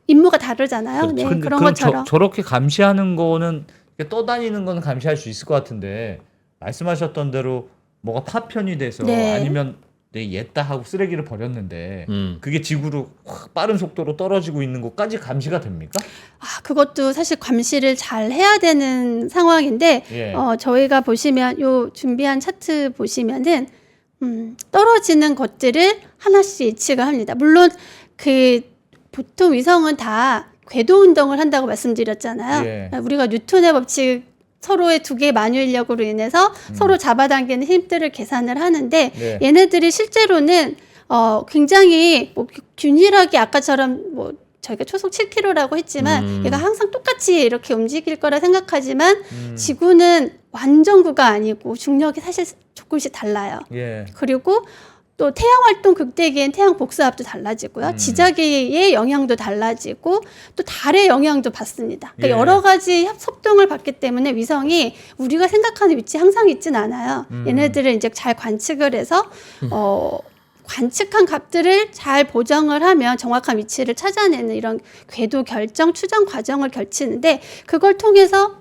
임무가 다르잖아요. 그렇죠. 네, 근데 그런 그럼 것처럼. 저렇게 감시하는 거는 이렇게 떠다니는 거는 감시할 수 있을 것 같은데 말씀하셨던 대로 뭐가 파편이 돼서 네. 아니면 내 옛다 하고 쓰레기를 버렸는데 그게 지구로 확 빠른 속도로 떨어지고 있는 것까지 감시가 됩니까? 아, 그것도 사실 감시를 잘 해야 되는 상황인데, 예. 저희가 보시면 요 준비한 차트 보시면은 떨어지는 것들을 하나씩 예측을 합니다. 물론 그 보통 위성은 다 궤도 운동을 한다고 말씀드렸잖아요. 예. 우리가 뉴턴의 법칙 서로의 두 개의 만유인력으로 인해서 서로 잡아당기는 힘들을 계산을 하는데 네. 얘네들이 실제로는 굉장히 뭐 균일하게 아까처럼 뭐 저희가 초속 7km라고 했지만 얘가 항상 똑같이 이렇게 움직일 거라 생각하지만 지구는 완전구가 아니고 중력이 사실 조금씩 달라요. 예. 그리고 또 태양 활동 극대기엔 태양 복사압도 달라지고요. 지자기의 영향도 달라지고 또 달의 영향도 받습니다. 그러니까 예. 여러 가지 협동을 받기 때문에 위성이 우리가 생각하는 위치에 항상 있진 않아요. 얘네들을 이제 잘 관측을 해서 관측한 값들을 잘 보정을 하면 정확한 위치를 찾아내는 이런 궤도 결정, 추정 과정을 거치는데 그걸 통해서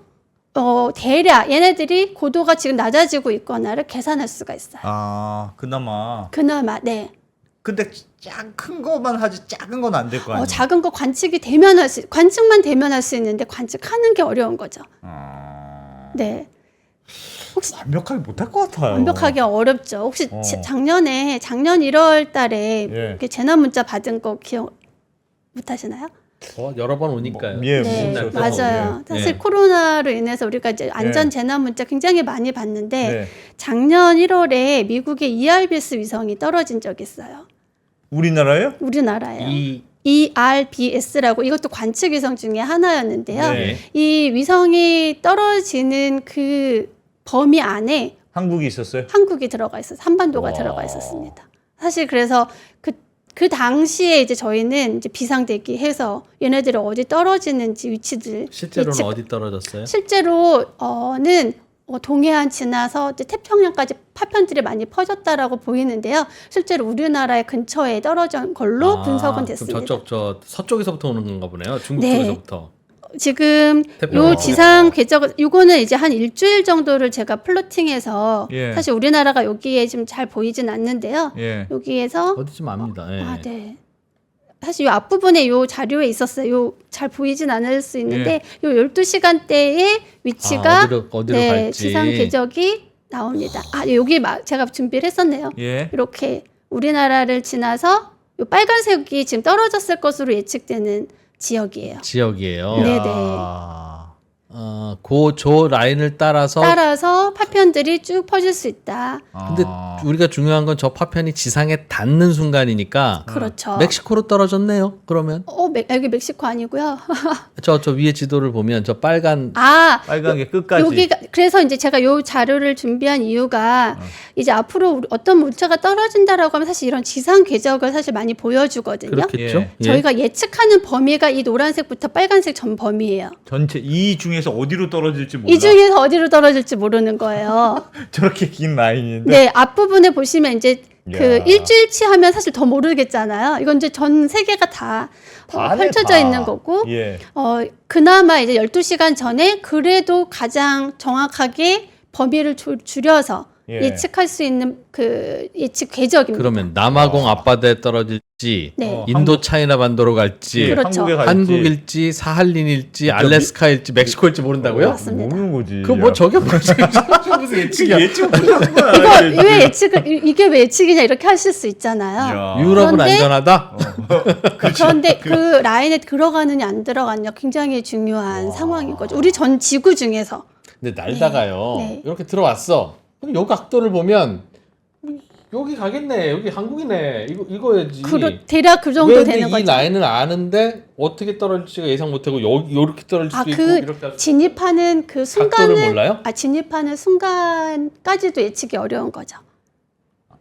대략 얘네들이 고도가 지금 낮아지고 있거나를 계산할 수가 있어요. 아, 그나마. 그나마 네. 근데 큰 거만 하지 작은 건 안 될 거 아니에요. 작은 거 관측이 되면 관측만 되면 할 수 있는데 관측하는 게 어려운 거죠. 네. 혹시 완벽하게 못할 것 같아요. 완벽하게 어렵죠. 혹시 작년 1월 달에 예. 이렇게 재난 문자 받은 거 기억 못 하시나요? 여러 번 오니까요. 예, 네, 무슨 맞아요. 예. 사실 코로나로 인해서 우리가 이제 안전 재난 문자 굉장히 많이 받는데 네. 작년 1월에 미국의 ERBS 위성이 떨어진 적이 있어요. 우리나라요? 우리나라예요. ERBS라고 이것도 관측 위성 중에 하나였는데요. 네. 이 위성이 떨어지는 그 범위 안에 한국이 있었어요? 한국이 들어가 있었어요. 한반도가 들어가 있었습니다. 사실 그래서 그 당시에 이제 저희는 이제 비상 대기해서 얘네들이 어디 떨어지는지 위치들 실제로는 어디 떨어졌어요? 실제로는 동해안 지나서 이제 태평양까지 파편들이 많이 퍼졌다라고 보이는데요. 실제로 우리나라의 근처에 떨어진 걸로 분석은 그럼 됐습니다. 저쪽 서쪽에서부터 오는 건가 보네요. 중국 네. 쪽에서부터. 지금 태평양 요 지상 궤적 요거는 이제 한 일주일 정도를 제가 플로팅해서 예. 사실 우리나라가 여기에 지금 잘 보이진 않는데요. 예. 여기에서 어디쯤 압니다. 예. 네. 사실 요 앞부분에 요 자료에 있었어요. 요 잘 보이진 않을 수 있는데 요 12시간대의 위치가 어디로 갈지. 지상 궤적이 나옵니다. 여기 제가 준비를 했었네요. 예. 이렇게 우리나라를 지나서 요 빨간색이 지금 떨어졌을 것으로 예측되는 지역이에요. 지역이에요. 네네. 조 라인을 따라서 파편들이 쭉 퍼질 수 있다. 근데 우리가 중요한 건 저 파편이 지상에 닿는 순간이니까 그렇죠. 멕시코로 떨어졌네요. 그러면 여기 멕시코 아니고요. 저 위에 지도를 보면 저 빨간 빨간 게 끝까지. 여기가 그래서 이제 제가 요 자료를 준비한 이유가 이제 앞으로 어떤 물체가 떨어진다라고 하면 사실 이런 지상 궤적을 사실 많이 보여주거든요. 그렇겠죠. 예. 예. 저희가 예측하는 범위가 이 노란색부터 빨간색 전 범위예요. 전체 이 중에서 어디로 떨어질지 몰라. 이 중에서 어디로 떨어질지 모르는 거예요. 저렇게 긴 라인인데. 네, 앞부분에 보시면 이제 그 야. 일주일치 하면 사실 더 모르겠잖아요. 이건 이제 전 세계가 다 다네, 펼쳐져 다. 있는 거고, 예. 그나마 이제 12시간 전에 그래도 가장 정확하게 범위를 줄여서 예. 예측할 수 있는 그 예측 궤적입니다. 그러면 남아공 앞바다에 떨어질 네. 인도 차이나 반도로 갈지, 예, 그렇죠. 한국에 갈지. 한국일지, 사할린일지, 그러니까 알래스카일지, 멕시코일지 모른다고요? 맞습니다. 모르는 거지. 그 뭐 저게 무슨 예측이야? 예측 못하는 거야. 이거 왜 이게 왜 예측이냐 이렇게 하실 수 있잖아요. 야. 유럽은 그런데- 안전하다. 그런데 그 라인에 들어가느냐 안 들어가느냐 굉장히 중요한 상황인 거죠. 우리 전 지구 중에서. 근데 날다가요. 네. 이렇게 들어왔어. 그럼 요 각도를 보면 여기 가겠네. 여기 한국이네. 이거야지. 대략 그 정도 왜 되는 이 거죠. 라인을 아는데 어떻게 떨어질지가 예상 못하고 요렇게 떨어질 수도 있고 그 이렇게 할 수- 진입하는 그 각도를 순간을 몰라요? 진입하는 순간까지도 예측이 어려운 거죠.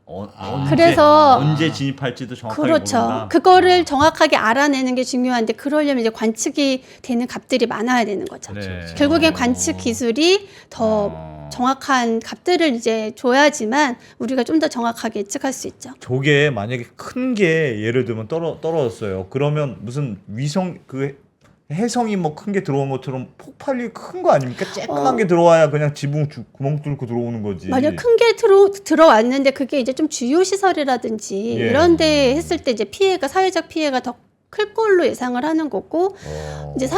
그래서 그래서- 언제 진입할지도 정확하게 그렇죠. 모른다. 그거를 정확하게 알아내는 게 중요한데 그러려면 이제 관측이 되는 값들이 많아야 되는 거죠. 네. 결국엔 관측 기술이 더 정확한 값들을 이제 줘야지만 우리가 좀 더 정확하게 예측할 수 있죠. 저게 만약에 큰 게 예를 들면 떨어졌어요. 그러면 무슨 위성 그 해성이 뭐 큰 게 들어온 것처럼 폭발이 큰 거 아닙니까? 쬐끄만 게 들어와야 그냥 지붕 구멍 뚫고 들어오는 거지. 만약 큰 게 들어왔는데 그게 이제 좀 주요 시설이라든지 예. 이런 데 했을 때 이제 사회적 피해가 더 클 걸로 예상을 하는 거고 이제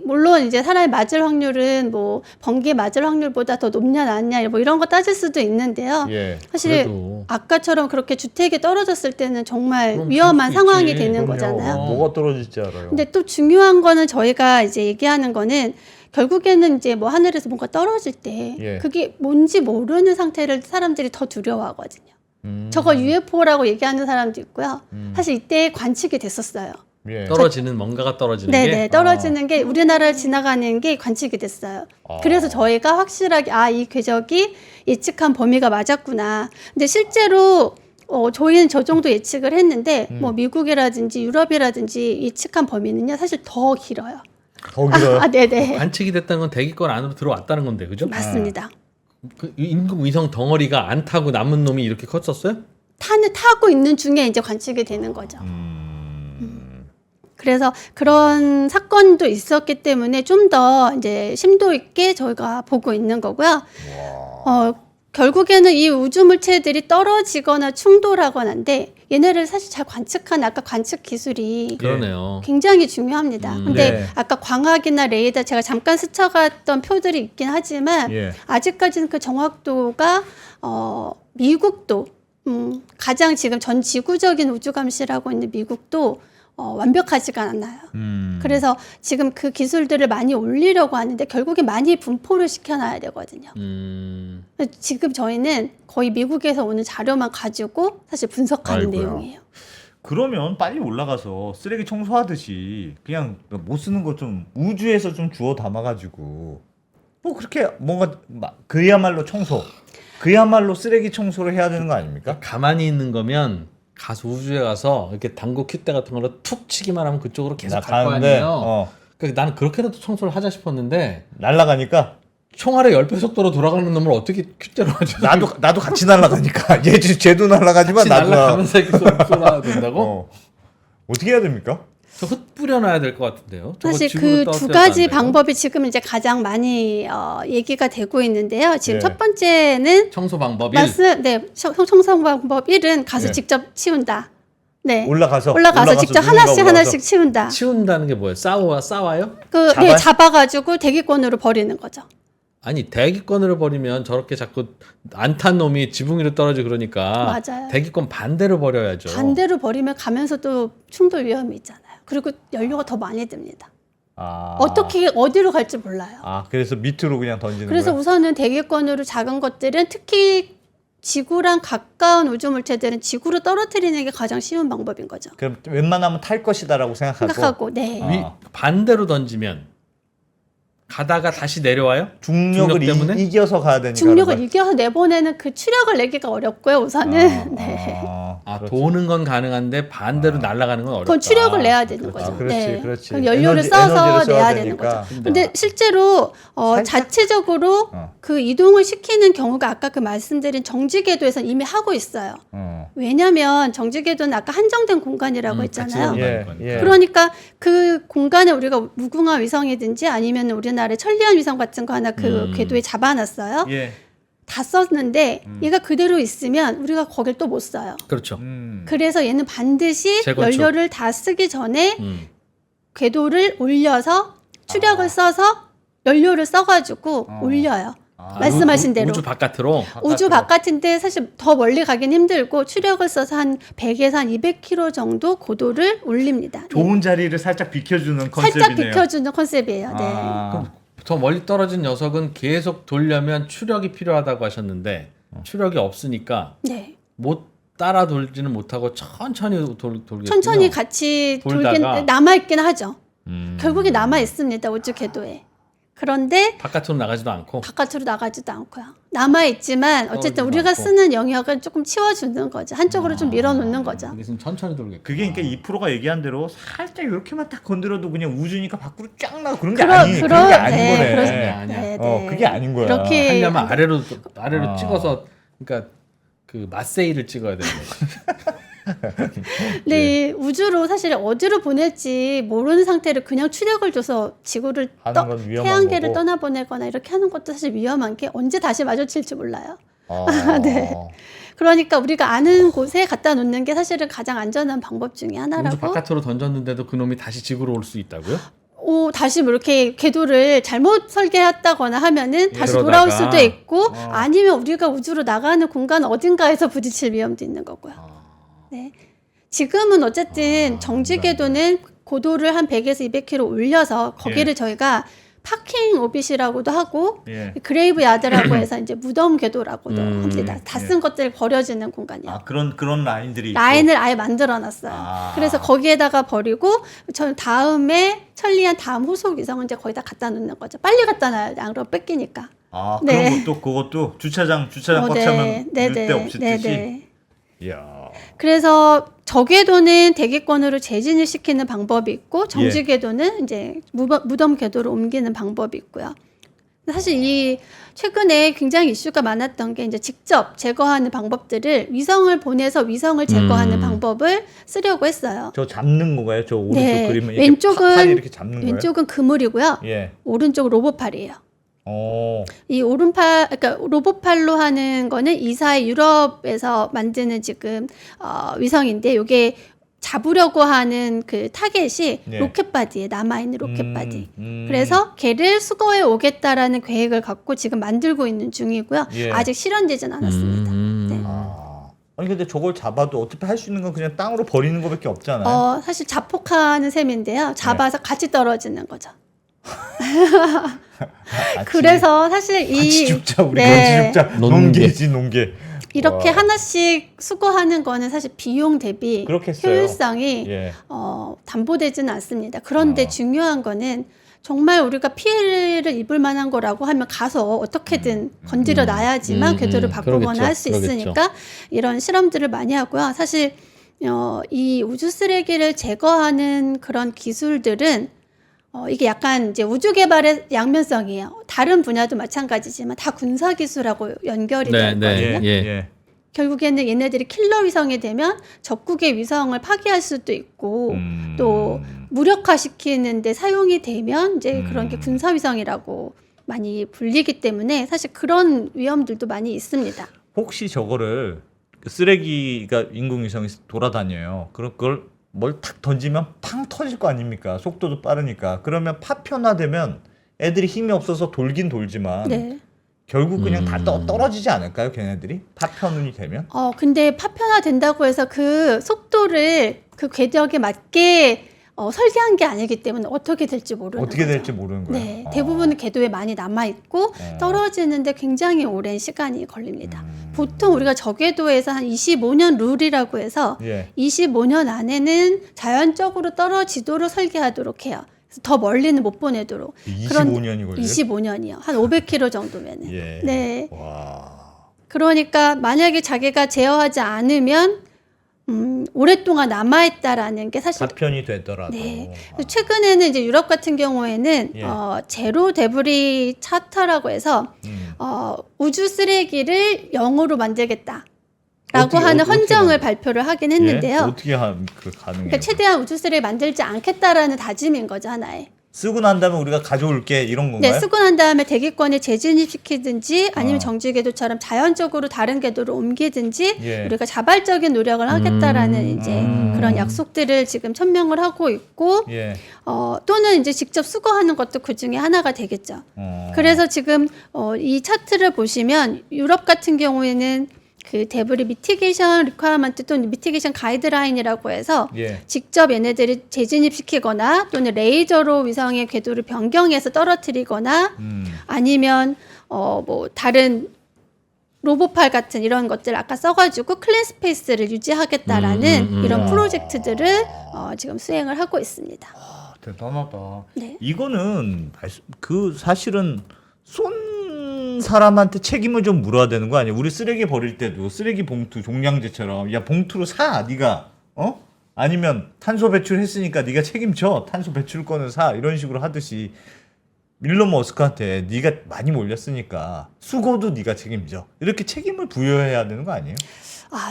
물론 이제 사람이 맞을 확률은 뭐 번개 맞을 확률보다 더 높냐 낮냐 뭐 이런 거 따질 수도 있는데요. 예. 사실 그래도. 아까처럼 그렇게 주택이 떨어졌을 때는 정말 그럼 위험한 그럴 수 상황이 있지. 되는 그럼요. 거잖아요. 뭐가 떨어질지 알아요. 근데 또 중요한 거는 저희가 이제 얘기하는 거는 결국에는 이제 뭐 하늘에서 뭔가 떨어질 때 예. 그게 뭔지 모르는 상태를 사람들이 더 두려워하거든요. 저거 UFO라고 얘기하는 사람도 있고요. 사실 이때 관측이 됐었어요. 예. 떨어지는 뭔가가 떨어지는 네네 게 떨어지는 게 우리나라를 지나가는 게 관측이 됐어요. 그래서 저희가 확실하게 이 궤적이 예측한 범위가 맞았구나. 근데 실제로 저희는 저 정도 예측을 했는데 뭐 미국이라든지 유럽이라든지 예측한 범위는요 사실 더 길어요. 더 길어요. 네네 관측이 됐다는 건 대기권 안으로 들어왔다는 건데, 그죠? 맞습니다. 그 인공위성 덩어리가 안 타고 남은 놈이 이렇게 컸었어요? 타고 있는 중에 이제 관측이 되는 거죠. 그래서 그런 사건도 있었기 때문에 좀 더 이제 심도 있게 저희가 보고 있는 거고요. 결국에는 이 우주 물체들이 떨어지거나 충돌하거나인데 얘네를 사실 잘 관측한 아까 관측 기술이 그러네요. 굉장히 중요합니다. 근데 네. 아까 광학이나 레이더 제가 잠깐 스쳐갔던 표들이 있긴 하지만 예. 아직까지는 그 정확도가 미국도 가장 지금 전 지구적인 우주 감시라고 있는 미국도 완벽하지가 않아요. 그래서 지금 그 기술들을 많이 올리려고 하는데 결국에 많이 분포를 시켜놔야 되거든요. 지금 저희는 거의 미국에서 오는 자료만 가지고 사실 분석하는 아이고야. 내용이에요. 그러면 빨리 올라가서 쓰레기 청소하듯이 그냥 못 쓰는 거 좀 우주에서 좀 주워 담아가지고 뭐 그렇게 뭔가 그야말로 청소, 그야말로 쓰레기 청소를 해야 되는 거 아닙니까? 가만히 있는 거면 가서 우주에 가서 이렇게 당구 큐대 같은 걸로 툭 치기만 하면 그쪽으로 계속 갈 거 가는데, 아니에요. 그러니까 나는 그렇게라도 청소를 하자 싶었는데 날아가니까 총알의 10배 속도로 돌아가는 놈을 어떻게 큐대로 하죠? 나도 같이 날아가니까 쟤도 날아가지만 같이 나도 날아가면서 이렇게 쏘아야 된다고? 어떻게 해야 됩니까? 저 흩뿌려놔야 될 것 같은데요. 저거 사실 지구로 그 두 떨어뜨려도 가지 안 돼요? 방법이 지금 이제 가장 많이 얘기가 되고 있는데요. 지금 예. 첫 번째는 청소 방법 1. 청소 방법 1은 가서 예. 직접 치운다. 네. 올라가서 직접 누군가 하나씩 올라가서. 치운다. 치운다는 게 뭐예요? 싸워요? 잡아요? 잡아가지고 대기권으로 버리는 거죠. 아니 대기권으로 버리면 저렇게 자꾸 안 탄 놈이 지붕 위로 떨어지고 그러니까 맞아요. 대기권 반대로 버려야죠. 반대로 버리면 가면서도 충돌 위험이 있잖아요. 그리고 연료가 더 많이 듭니다. 어디로 갈지 몰라요. 그래서 밑으로 그냥 던지는 그래서 거예요? 우선은 대기권으로 작은 것들은 특히 지구랑 가까운 우주 물체들은 지구로 떨어뜨리는 게 가장 쉬운 방법인 거죠. 그럼 웬만하면 탈 것이다라고 생각하고 네. 반대로 던지면 가다가 다시 내려와요? 중력을 중력 때문에? 이겨서 가야 되니까 중력을 그런 이겨서 내보내는 그 추력을 내기가 어렵고요. 우선은 네. 그렇지. 도는 건 가능한데 반대로 날아가는 건 어렵다. 그건 추력을 내야 되는 거죠. 그렇지, 그렇지. 그럼 연료를 에너지를 써서 써야 내야 되는 되니까. 거죠. 근데 실제로 살짝? 자체적으로 그 이동을 시키는 경우가 아까 그 말씀드린 정지궤도에서는 이미 하고 있어요. 왜냐하면 정지궤도는 아까 한정된 공간이라고 했잖아요. 같이 예. 그러니까 그 공간에 우리가 무궁화 위성이든지 아니면 우리나라의 천리안 위성 같은 거 하나 그 궤도에 잡아놨어요. 예. 다 썼는데 얘가 그대로 있으면 우리가 거길 또 못 써요. 그렇죠. 그래서 얘는 반드시 재건축. 연료를 다 쓰기 전에 음. 궤도를 올려서 추력을 써서 연료를 써가지고 올려요. 말씀하신 대로. 우주 바깥으로. 우주 바깥인데 사실 더 멀리 가긴 힘들고 추력을 써서 한 100에서 한 200km 정도 고도를 올립니다. 네. 좋은 자리를 살짝 비켜주는 컨셉이네요. 살짝 비켜주는 컨셉이에요. 네. 아, 더 멀리 떨어진 녀석은 계속 돌려면 추력이 필요하다고 하셨는데 추력이 없으니까 네. 못 따라 돌지는 못하고 천천히 돌겠군요. 천천히 같이 돌다가. 돌긴 남아있긴 하죠. 결국에 남아있습니다. 우주 궤도에. 그런데 바깥으로 나가지도 않고. 바깥으로 나가지도 않고요. 남아있지만 어쨌든 떨어지지도 우리가 않고. 쓰는 영역은 조금 치워주는 거죠. 한쪽으로 좀 밀어놓는 거죠. 여기서는 천천히 돌겠고. 그게 그러니까 2%가 얘기한 대로 살짝 이렇게만 딱 건드려도 그냥 우주니까 밖으로 쫙 나고 그런 게 그러- 아니 그런 게 아닌 네, 거네. 그렇습니다. 아니야. 네, 어, 그게 아닌 거야. 그렇게 하려면 안 돼. 아래로 아. 찍어서 그러니까 그 마세이를 찍어야 되는 거죠. 네, 우주로 사실 어디로 보낼지 모르는 상태를 그냥 추력을 줘서 지구를 하는 건 위험한 태양계를 거고. 떠나보내거나 이렇게 하는 것도 사실 위험한 게 언제 다시 마주칠지 몰라요. 아, 네. 그러니까 우리가 아는 곳에 갖다 놓는 게 사실은 가장 안전한 방법 중에 우주 하나라고. 바깥으로 던졌는데도 그놈이 다시 지구로 올 수 있다고요? 다시 뭐 이렇게 궤도를 잘못 설계했다거나 하면은 다시 그러다가. 돌아올 수도 있고 아니면 우리가 우주로 나가는 공간 어딘가에서 부딪힐 위험도 있는 거고요. 네. 지금은 어쨌든 정지 궤도는 고도를 한 100에서 200km 올려서 거기를 예. 저희가 파킹 오빗이라고도 하고 예. 그레이브 야드라고 해서 이제 무덤 궤도라고도 합니다. 다 예. 쓴 것들 버려지는 공간이요. 아, 그런 라인들이 있고. 라인을 아예 만들어 놨어요. 아. 그래서 거기에다가 버리고 저 다음에 천리안 다음 후속 위성은 이제 거기다 갖다 놓는 거죠. 빨리 갖다 놔야 돼. 안 그러면 뺏기니까. 아, 네. 그런 것도 그것도 주차장 꽉 차면 늘 데 없을 듯이. 이야. 그래서 저궤도는 대기권으로 재진을 시키는 방법이 있고 정지궤도는 이제 무덤 궤도로 옮기는 방법이 있고요. 사실 이 최근에 굉장히 이슈가 많았던 게 이제 직접 제거하는 방법들을 위성을 보내서 위성을 제거하는 방법을 쓰려고 했어요. 저 잡는 건가요? 저 오른쪽 네. 그림은 이렇게 왼쪽은 팔이 이렇게 잡는 거예요? 왼쪽은 그물이고요. 예. 오른쪽 로봇팔이에요. 어. 이 오른팔, 그러니까 로봇팔로 하는 거는 이사의 유럽에서 만드는 지금 위성인데 이게 잡으려고 하는 그 타겟이 네. 로켓바디에 남아있는 로켓바디. 그래서 걔를 수거해 오겠다라는 계획을 갖고 지금 만들고 있는 중이고요. 예. 아직 실현되진 않았습니다. 네. 아. 아니 근데 저걸 잡아도 어차피 할 수 있는 건 그냥 땅으로 버리는 거밖에 없잖아요. 사실 자폭하는 셈인데요. 잡아서 같이 떨어지는 거죠. 그래서 사실 같이 이 죽자 우리 네. 같이 죽자. 논개. 논개지 논개. 이렇게 와. 하나씩 수거하는 거는 사실 비용 대비 그렇겠어요. 효율성이 예. 담보되지는 않습니다. 그런데 중요한 거는 정말 우리가 피해를 입을 만한 거라고 하면 가서 어떻게든 건드려 놔야지만 궤도를 바꾸거나 그러겠죠. 할 수 있으니까 이런 실험들을 많이 하고요. 사실 이 우주 쓰레기를 제거하는 그런 기술들은 이게 약간 이제 우주 개발의 양면성이에요. 다른 분야도 마찬가지지만 다 군사 기술하고 연결이 네, 될 네. 거거든요. 예. 결국에는 얘네들이 킬러 위성이 되면 적국의 위성을 파괴할 수도 있고 또 무력화시키는데 사용이 되면 이제 그런 게 군사 위성이라고 많이 불리기 때문에 사실 그런 위험들도 많이 있습니다. 혹시 저거를 그 쓰레기가 인공위성이 돌아다녀요. 그럼 그걸 뭘 탁 던지면 팡 터질 거 아닙니까? 속도도 빠르니까. 그러면 파편화되면 애들이 힘이 없어서 돌긴 돌지만 네. 결국 그냥 다 떨어지지 않을까요? 걔네들이 파편이 되면? 근데 파편화 된다고 해서 그 속도를 그 궤적에 맞게 설계한 게 아니기 때문에 어떻게 될지 모르는 어떻게 거죠. 될지 모르는 거예요. 네, 대부분 궤도에 많이 남아 있고 어. 떨어지는데 굉장히 오랜 시간이 걸립니다. 보통 우리가 저궤도에서 한 25년 룰이라고 해서 예. 25년 안에는 자연적으로 떨어지도록 설계하도록 해요. 그래서 더 멀리는 못 보내도록. 25년이 걸려요? 25년이요. 한 500km 정도면은. 예. 네. 와. 그러니까 만약에 자기가 제어하지 않으면 오랫동안 남아있다라는 게 사실 파편이 되더라도. 네. 최근에는 이제 유럽 같은 경우에는 예. 제로 데브리 차터라고 해서 우주 쓰레기를 0으로 만들겠다라고 어떻게, 하는 어떻게 헌정을 만들- 발표를 하긴 예? 했는데요. 어떻게 그 가능해요? 그러니까 최대한 우주 쓰레기 만들지 않겠다라는 다짐인 거죠, 하나의. 쓰고 난 다음에 우리가 가져올게 이런 건가요? 네, 쓰고 난 다음에 대기권에 재진입시키든지 아니면 어. 정지궤도처럼 자연적으로 다른 궤도로 옮기든지 예. 우리가 자발적인 노력을 하겠다라는 이제 그런 약속들을 지금 천명을 하고 있고 예. 또는 이제 직접 수거하는 것도 그 중에 하나가 되겠죠. 어. 그래서 지금 이 차트를 보시면 유럽 같은 경우에는 그 데브리 미티게이션 리퀘어먼트 또는 미티게이션 가이드라인이라고 해서 예. 직접 얘네들이 재진입시키거나 또는 레이저로 위성의 궤도를 변경해서 떨어뜨리거나 아니면 뭐 다른 로보팔 같은 이런 것들 아까 써가지고 클린 스페이스를 유지하겠다라는 이런 프로젝트들을 지금 수행을 하고 있습니다. 아, 대단하다. 네. 이거는 그 사실은 쏜 사람한테 책임을 좀 물어야 되는 거 아니야? 우리 쓰레기 버릴 때도 쓰레기 봉투 종량제처럼 야 봉투로 사 네가 아니면 탄소 배출했으니까 네가 책임져 탄소 배출권을 사 이런 식으로 하듯이 일론 머스크한테 네가 많이 몰렸으니까 수고도 네가 책임져 이렇게 책임을 부여해야 되는 거 아니에요?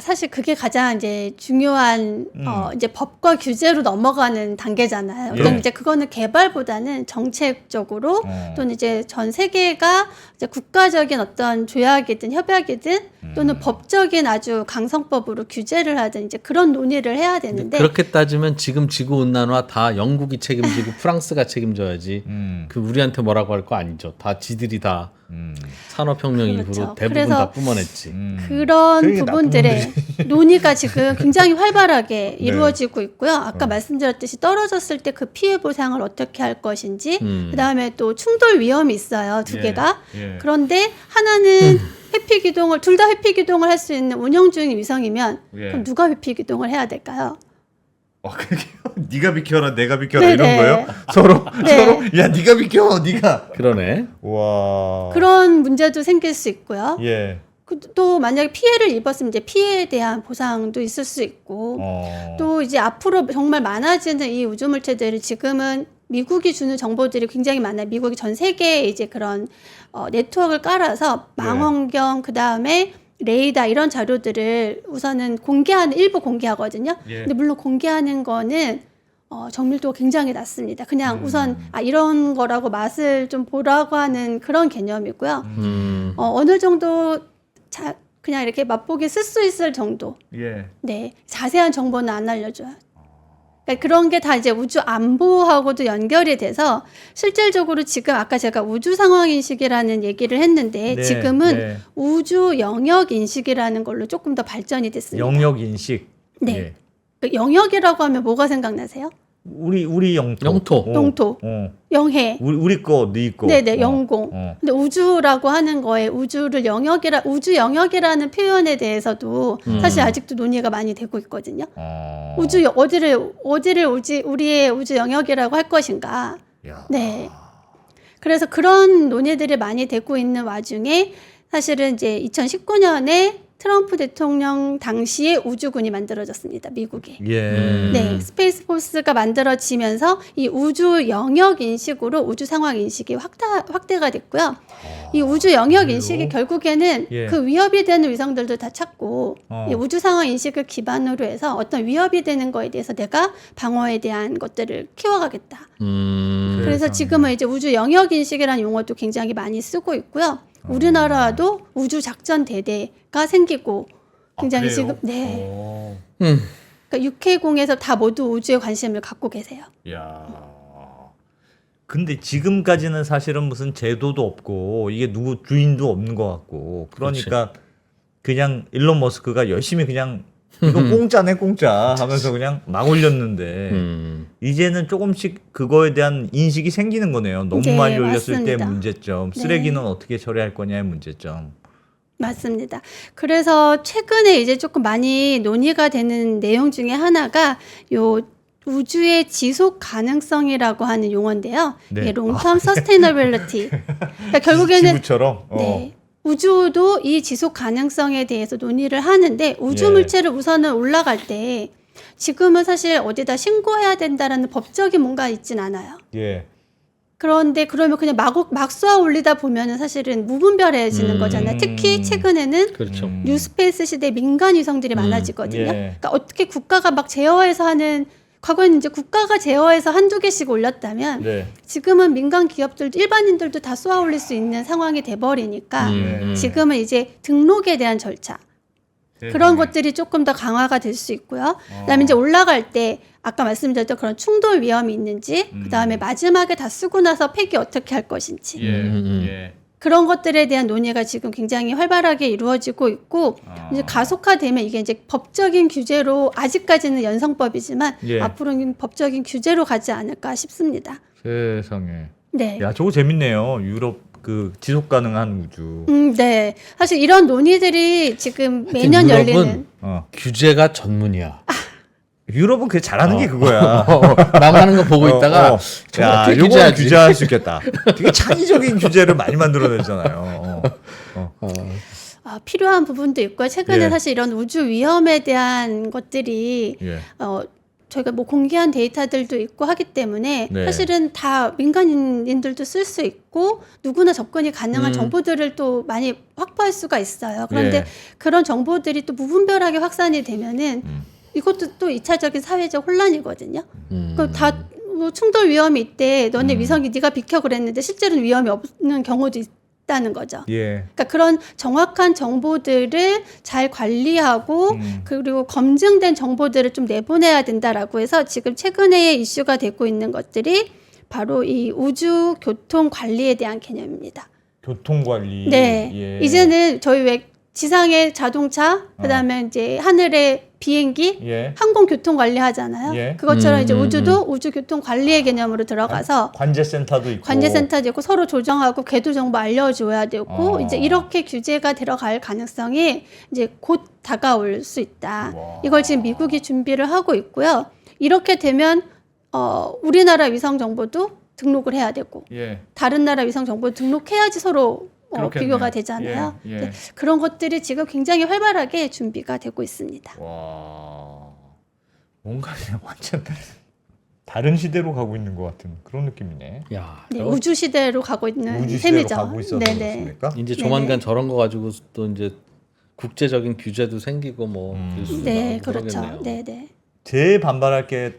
사실 그게 가장 이제 중요한 이제 법과 규제로 넘어가는 단계잖아요. 예. 그럼 이제 그거는 개발보다는 정책적으로 또는 이제 전 세계가 이제 국가적인 어떤 조약이든 협약이든 또는 법적인 아주 강성법으로 규제를 하든 이제 그런 논의를 해야 되는데 그렇게 따지면 지금 지구 온난화 다 영국이 책임지고 프랑스가 책임져야지. 그 우리한테 뭐라고 할 거 아니죠. 다 지들이 다 산업혁명 그렇죠. 이후로 대부분 그래서 다 뿜어냈지. 그런 그게 나쁜 부분들의 논의가 지금 굉장히 활발하게 이루어지고 있고요. 아까 말씀드렸듯이 떨어졌을 때 그 피해 보상을 어떻게 할 것인지, 그다음에 또 충돌 위험이 있어요. 두 예. 개가. 예. 그런데 하나는 회피 기동을 둘 다 회피 기동을 할 수 있는 운영 중인 위성이면 예. 그럼 누가 회피 기동을 해야 될까요? 그게 네가 비켜라 내가 비켜라 네네. 이런 거예요? 서로 야 네가 비켜 네가 그러네. 와 그런 문제도 생길 수 있고요. 예. 또 만약에 피해를 입었으면 이제 피해에 대한 보상도 있을 수 있고 또 이제 앞으로 정말 많아지는 이 우주 물체들이 지금은 미국이 주는 정보들이 굉장히 많아요. 미국이 전 세계에 이제 그런 네트워크를 깔아서 망원경 그다음에 레이더 이런 자료들을 우선은 일부 공개하거든요. 예. 근데 물론 공개하는 거는 정밀도가 굉장히 낮습니다. 그냥 우선 이런 거라고 맛을 좀 보라고 하는 그런 개념이고요. 어느 정도 그냥 이렇게 맛보기 쓸 수 있을 정도. 예. 네, 자세한 정보는 안 알려줘요. 그러니까 그런 게 다 이제 우주 안보하고도 연결이 돼서 실질적으로 지금 아까 제가 우주 상황 인식이라는 얘기를 했는데 네, 지금은 네. 우주 영역 인식이라는 걸로 조금 더 발전이 됐습니다. 영역 인식. 네. 예. 그 영역이라고 하면 뭐가 생각나세요? 우리 영토. 영토. 영토, 영해. 우리 거, 네 거. 네네, 영공. 근데 우주라고 하는 거에 우주 영역이라는 표현에 대해서도 사실 아직도 논의가 많이 되고 있거든요. 우주 우리의 우주 영역이라고 할 것인가. 야. 네. 그래서 그런 논의들이 많이 되고 있는 와중에 사실은 이제 2019년에 트럼프 대통령 당시에 우주군이 만들어졌습니다. 미국에. 예. 네, 스페이스 포스가 만들어지면서 이 우주 영역 인식으로 우주 상황 인식이 확대가 됐고요. 이 우주 영역 인식이 결국에는 예. 그 위협이 되는 위성들도 다 찾고 이 우주 상황 인식을 기반으로 해서 어떤 위협이 되는 거에 대해서 내가 방어에 대한 것들을 키워가겠다. 그래서 지금은 이제 우주 영역 인식이라는 용어도 굉장히 많이 쓰고 있고요. 우리나라도 우주 작전 대대가 생기고 굉장히 그래요? 지금 그러니까 육해공에서 다 모두 우주에 관심을 갖고 계세요. 야. 근데 지금까지는 사실은 무슨 제도도 없고 이게 누구 주인도 없는 것 같고 그러니까 그냥 일론 머스크가 열심히 그냥 이거 공짜네 공짜 하면서 그냥 막 올렸는데 이제는 조금씩 그거에 대한 인식이 생기는 거네요. 너무 네, 많이 올렸을 맞습니다. 때 문제점, 네. 쓰레기는 어떻게 처리할 거냐의 문제점. 맞습니다. 그래서 최근에 이제 조금 많이 논의가 되는 내용 중에 하나가 요 우주의 지속 가능성이라고 하는 용어인데요. 네. 이게 long-term sustainability. 그러니까 결국에는 지구처럼. 네. 우주도 이 지속 가능성에 대해서 논의를 하는데 우주 예. 물체를 우선은 올라갈 때 지금은 사실 어디다 신고해야 된다라는 법적인 뭔가 있진 않아요. 예. 그런데 그러면 그냥 막 쏘아 올리다 보면은 사실은 무분별해지는 거잖아요. 특히 최근에는 그렇죠. 뉴스페이스 시대 민간 위성들이 많아지거든요. 예. 그러니까 어떻게 국가가 막 제어해서 하는 과거에는 이제 국가가 제어해서 한두 개씩 올렸다면 네. 지금은 민간 기업들도 일반인들도 다 쏘아 올릴 수 있는 상황이 돼버리니까 지금은 이제 등록에 대한 절차 그런 것들이 조금 더 강화가 될 수 있고요. 그다음에 이제 올라갈 때 아까 말씀드렸던 그런 충돌 위험이 있는지 그다음에 마지막에 다 쓰고 나서 폐기 어떻게 할 것인지 예. 그런 것들에 대한 논의가 지금 굉장히 활발하게 이루어지고 있고 이제 가속화되면 이게 이제 법적인 규제로 아직까지는 연성법이지만 예. 앞으로는 법적인 규제로 가지 않을까 싶습니다. 세상에. 네. 야, 저거 재밌네요. 유럽 그 지속 가능한 우주. 네. 사실 이런 논의들이 지금 매년 유럽은 열리는 규제가 전문이야. 유럽은 그 잘하는 게 그거야. 남 하는 거 보고 있다가 저거 야, 어떻게 요거 규제하지? 규제할 수 있겠다. 되게 창의적인 규제를 많이 만들어내잖아요. 필요한 부분도 있고요. 최근에 예. 사실 이런 우주 위험에 대한 것들이 예. 저희가 뭐 공개한 데이터들도 있고 하기 때문에 네. 사실은 다 민간인들도 쓸 수 있고 누구나 접근이 가능한 정보들을 또 많이 확보할 수가 있어요. 그런데 예. 그런 정보들이 또 무분별하게 확산이 되면은 이것도 또 2차적인 사회적 혼란이거든요. 다 뭐 충돌 위험이 있대. 너네 위성이 네가 비켜 그랬는데 실제로는 위험이 없는 경우도 있다는 거죠. 예. 그러니까 그런 정확한 정보들을 잘 관리하고 그리고 검증된 정보들을 좀 내보내야 된다라고 해서 지금 최근에 이슈가 되고 있는 것들이 바로 이 우주 교통 관리에 대한 개념입니다. 교통 관리. 네. 예. 이제는 저희 왜 지상의 자동차, 그다음에 이제 하늘의 비행기, 예. 항공 교통 관리 하잖아요. 예. 그것처럼 이제 우주도 우주 교통 관리의 개념으로 들어가서 관제센터도 있고. 관제센터도 있고 서로 조정하고 궤도 정보 알려줘야 되고 이제 이렇게 규제가 들어갈 가능성이 이제 곧 다가올 수 있다. 와. 이걸 지금 미국이 준비를 하고 있고요. 이렇게 되면 우리나라 위성 정보도 등록을 해야 되고 예. 다른 나라 위성 정보 등록해야지 서로 그렇겠네. 비교가 되잖아요. 예, 예. 네, 그런 것들이 지금 굉장히 활발하게 준비가 되고 있습니다. 와. 뭔가 그냥 완전 다른 시대로 가고 있는 것 같은 그런 느낌이네. 야, 네, 저거 우주 시대로 가고 있는 우주 시대로 셈이죠. 가고 있어서 네네. 그렇습니까? 이제 네네. 조만간 저런 거 가지고 또 이제 국제적인 규제도 생기고 뭐 뉴스도 네, 나오고 그렇죠. 그러겠네요. 네네. 제일 반발할 게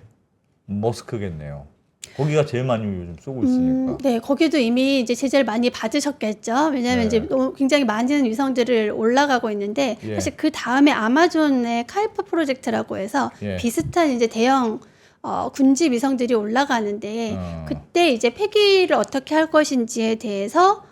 머스크겠네요. 거기가 제일 많이 요즘 쏘고 있으니까. 네, 거기도 이미 이제 제재를 많이 받으셨겠죠. 왜냐하면 네. 이제 굉장히 많은 위성들을 올라가고 있는데 예. 사실 그 다음에 아마존의 카이퍼 프로젝트라고 해서 예. 비슷한 이제 대형 군지 위성들이 올라가는데 그때 이제 폐기를 어떻게 할 것인지에 대해서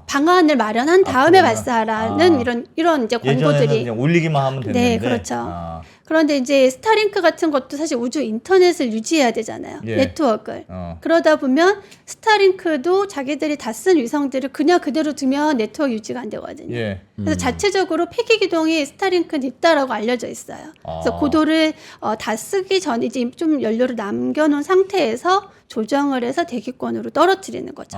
방안을 마련한 다음에 앞으로는? 발사하라는 이런 이제 예전에는 권고들이 그냥 올리기만 하면 됐는데. 네, 그렇죠. 그런데 이제 스타링크 같은 것도 사실 우주 인터넷을 유지해야 되잖아요. 예. 네트워크를. 그러다 보면 스타링크도 자기들이 다 쓴 위성들을 그냥 그대로 두면 네트워크 유지가 안 되거든요. 예. 그래서 자체적으로 폐기 기동이 스타링크는 있다라고 알려져 있어요. 그래서 고도를 다 쓰기 전에 이제 좀 연료를 남겨놓은 상태에서 조정을 해서 대기권으로 떨어뜨리는 거죠.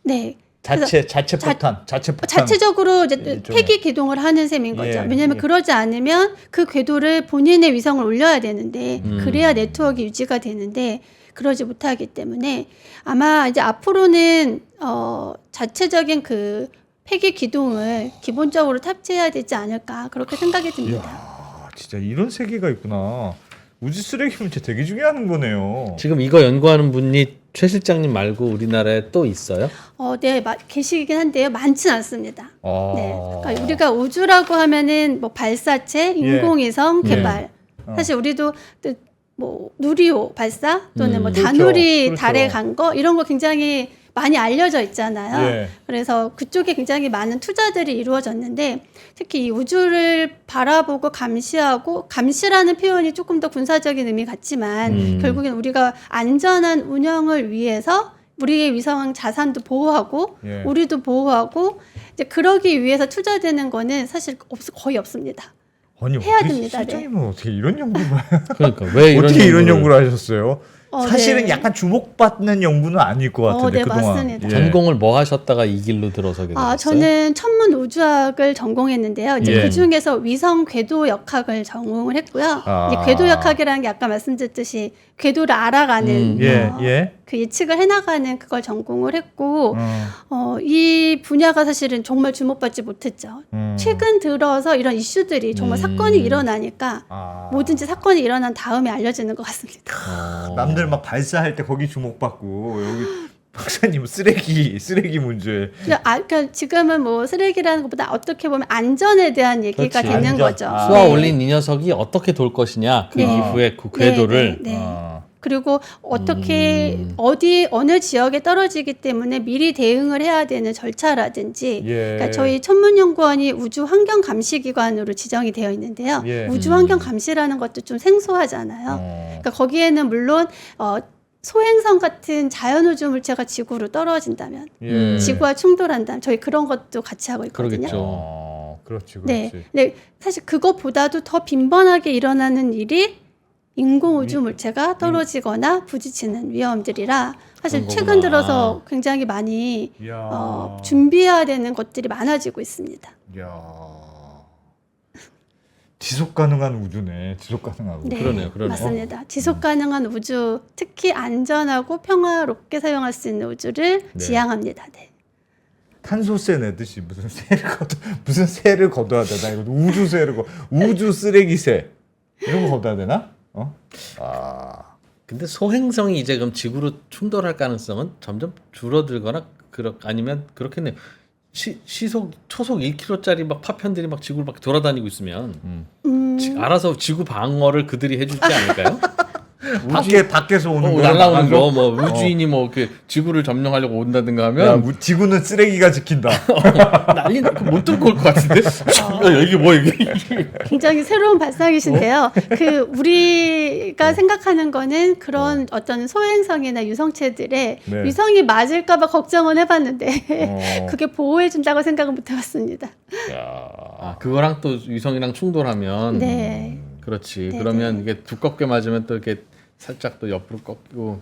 네. 자체 폭탄. 자체적으로 이제 일종의. 폐기 기동을 하는 셈인 거죠. 예, 왜냐하면 예. 그러지 않으면 그 궤도를 본인의 위성을 올려야 되는데 그래야 네트워크 유지가 되는데 그러지 못하기 때문에 아마 이제 앞으로는 자체적인 그 폐기 기동을 기본적으로 탑재해야 되지 않을까 그렇게 생각이 듭니다. 이야, 진짜 이런 세계가 있구나. 우주 쓰레기 문제 되게 중요한 거네요. 지금 이거 연구하는 분이 최 실장님 말고 우리나라에 또 있어요? 네, 계시긴 한데요. 많지는 않습니다. 아. 네, 그러니까 우리가 우주라고 하면은 뭐 발사체, 인공위성 예. 개발. 사실 우리도 뭐 누리호 발사 또는 뭐 그렇죠. 다누리 그렇죠. 달에 간 거 이런 거 굉장히 많이 알려져 있잖아요. 예. 그래서 그쪽에 굉장히 많은 투자들이 이루어졌는데 특히 이 우주를 바라보고 감시하고 감시라는 표현이 조금 더 군사적인 의미 같지만 결국엔 우리가 안전한 운영을 위해서 우리의 위성 자산도 보호하고 예. 우리도 보호하고 이제 그러기 위해서 투자되는 거는 사실 거의 없습니다. 아니, 해야 어떻게 됩니다. 실장님은 어떻게 이런 연구를 그러니까 왜 이런 어떻게 이런 연구를 하셨어요? 사실은 네. 약간 주목받는 연구는 아닐 것 같은데 네, 그동안. 맞습니다. 전공을 뭐 하셨다가 이 길로 들어서게 되셨어요? 저는 천문 우주학을 전공했는데요. 이제 예. 그 중에서 위성 궤도역학을 전공을 했고요. 아. 이제 궤도역학이라는 게 아까 말씀드렸듯이 궤도를 알아가는 예. 그 예측을 해나가는 그걸 전공을 했고 이 분야가 사실은 정말 주목받지 못했죠. 최근 들어서 이런 이슈들이 정말 사건이 일어나니까 뭐든지 사건이 일어난 다음에 알려지는 것 같습니다. 남들 막 발사할 때 거기 주목받고 여기 박사님 쓰레기 문제. 그러니까 지금은 뭐 쓰레기라는 것보다 어떻게 보면 안전에 대한 얘기가 그렇지, 되는 안전. 거죠. 쏘아 네. 올린 이 녀석이 어떻게 돌 것이냐 그 네. 이후에 그 궤도를 네, 네, 네. 그리고 어떻게 어느 지역에 떨어지기 때문에 미리 대응을 해야 되는 절차라든지 예. 그러니까 저희 천문연구원이 우주 환경 감시 기관으로 지정이 되어 있는데요. 예. 우주 환경 감시라는 것도 좀 생소하잖아요. 그러니까 거기에는 물론 소행성 같은 자연우주 물체가 지구로 떨어진다면 예. 지구와 충돌한다면 저희 그런 것도 같이 하고 있거든요. 그러겠죠. 그렇지. 네. 근데 사실 그것보다도 더 빈번하게 일어나는 일이 인공우주 물체가 떨어지거나 부딪히는 위험들이라 사실 그런 최근 거구나. 들어서 굉장히 많이 이야. 준비해야 되는 것들이 많아지고 있습니다. 이야. 지속 가능한 우주네. 지속 가능한 우주. 네, 그러네요. 맞습니다. 지속 가능한 우주, 특히 안전하고 평화롭게 사용할 수 있는 우주를 네. 지향합니다. 네. 탄소세 내듯이 무슨 세를 거둬야 되나? 이거 우주 쓰레기세 이런 거 거둬야 되나? 근데 소행성이 이제 그럼 지구로 충돌할 가능성은 점점 줄어들거나 아니면 그렇겠네요. 초속 1km짜리 막 파편들이 막 지구를 막 돌아다니고 있으면 알아서 지구 방어를 그들이 해주지 않을까요? 밖에서 오는 거 날라오는 거 뭐 우주인이 뭐 이렇게 지구를 점령하려고 온다든가 하면 지구는 쓰레기가 지킨다. 난리 못 뚫고 올 것 같은데? 야, 이게 뭐야 이게? 굉장히 새로운 발상이신데요. 그 우리가 생각하는 거는 그런 어떤 소행성이나 유성체들의 네. 위성이 맞을까봐 걱정은 해봤는데 그게 보호해준다고 생각은 못해봤습니다. 그거랑 또 위성이랑 충돌하면 네. 그렇지. 네, 그러면 이게 두껍게 맞으면 또 이렇게 살짝 또 옆으로 꺾이고.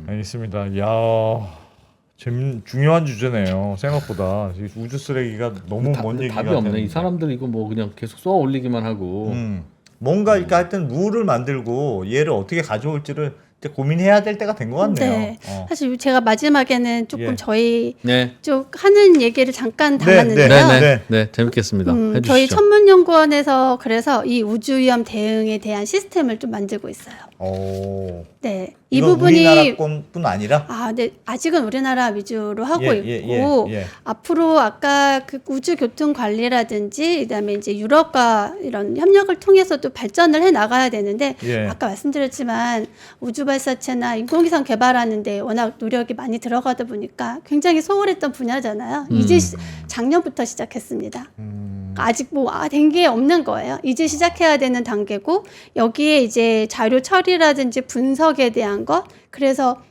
알겠습니다. 야, 중요한 주제네요. 생각보다 우주 쓰레기가 너무 먼 얘기가 답이 없네. 되는데. 이 사람들 이거 뭐 그냥 계속 쏘아 올리기만 하고. 뭔가 이렇게 하여튼 룰을 만들고 얘를 어떻게 가져올지를 이제 고민해야 될 때가 된 것 같네요. 네. 사실 제가 마지막에는 조금 예. 저희 네. 쪽 하는 얘기를 잠깐 네, 담았는데요. 네. 재밌겠습니다. 해주시죠. 저희 천문연구원에서 그래서 이 우주위험 대응에 대한 시스템을 좀 만들고 있어요. 오. 네, 이 이건 부분이 우리나라뿐 아니라 네, 아직은 우리나라 위주로 하고 있고 예. 앞으로 아까 그 우주 교통 관리라든지 그다음에 이제 유럽과 이런 협력을 통해서도 발전을 해 나가야 되는데 예. 아까 말씀드렸지만 우주 발사체나 인공위성 개발하는데 워낙 노력이 많이 들어가다 보니까 굉장히 소홀했던 분야잖아요. 이제 작년부터 시작했습니다. 아직 된 게 없는 거예요. 이제 시작해야 되는 단계고 여기에 이제 자료 처리라든지 분석에 대한 것 그래서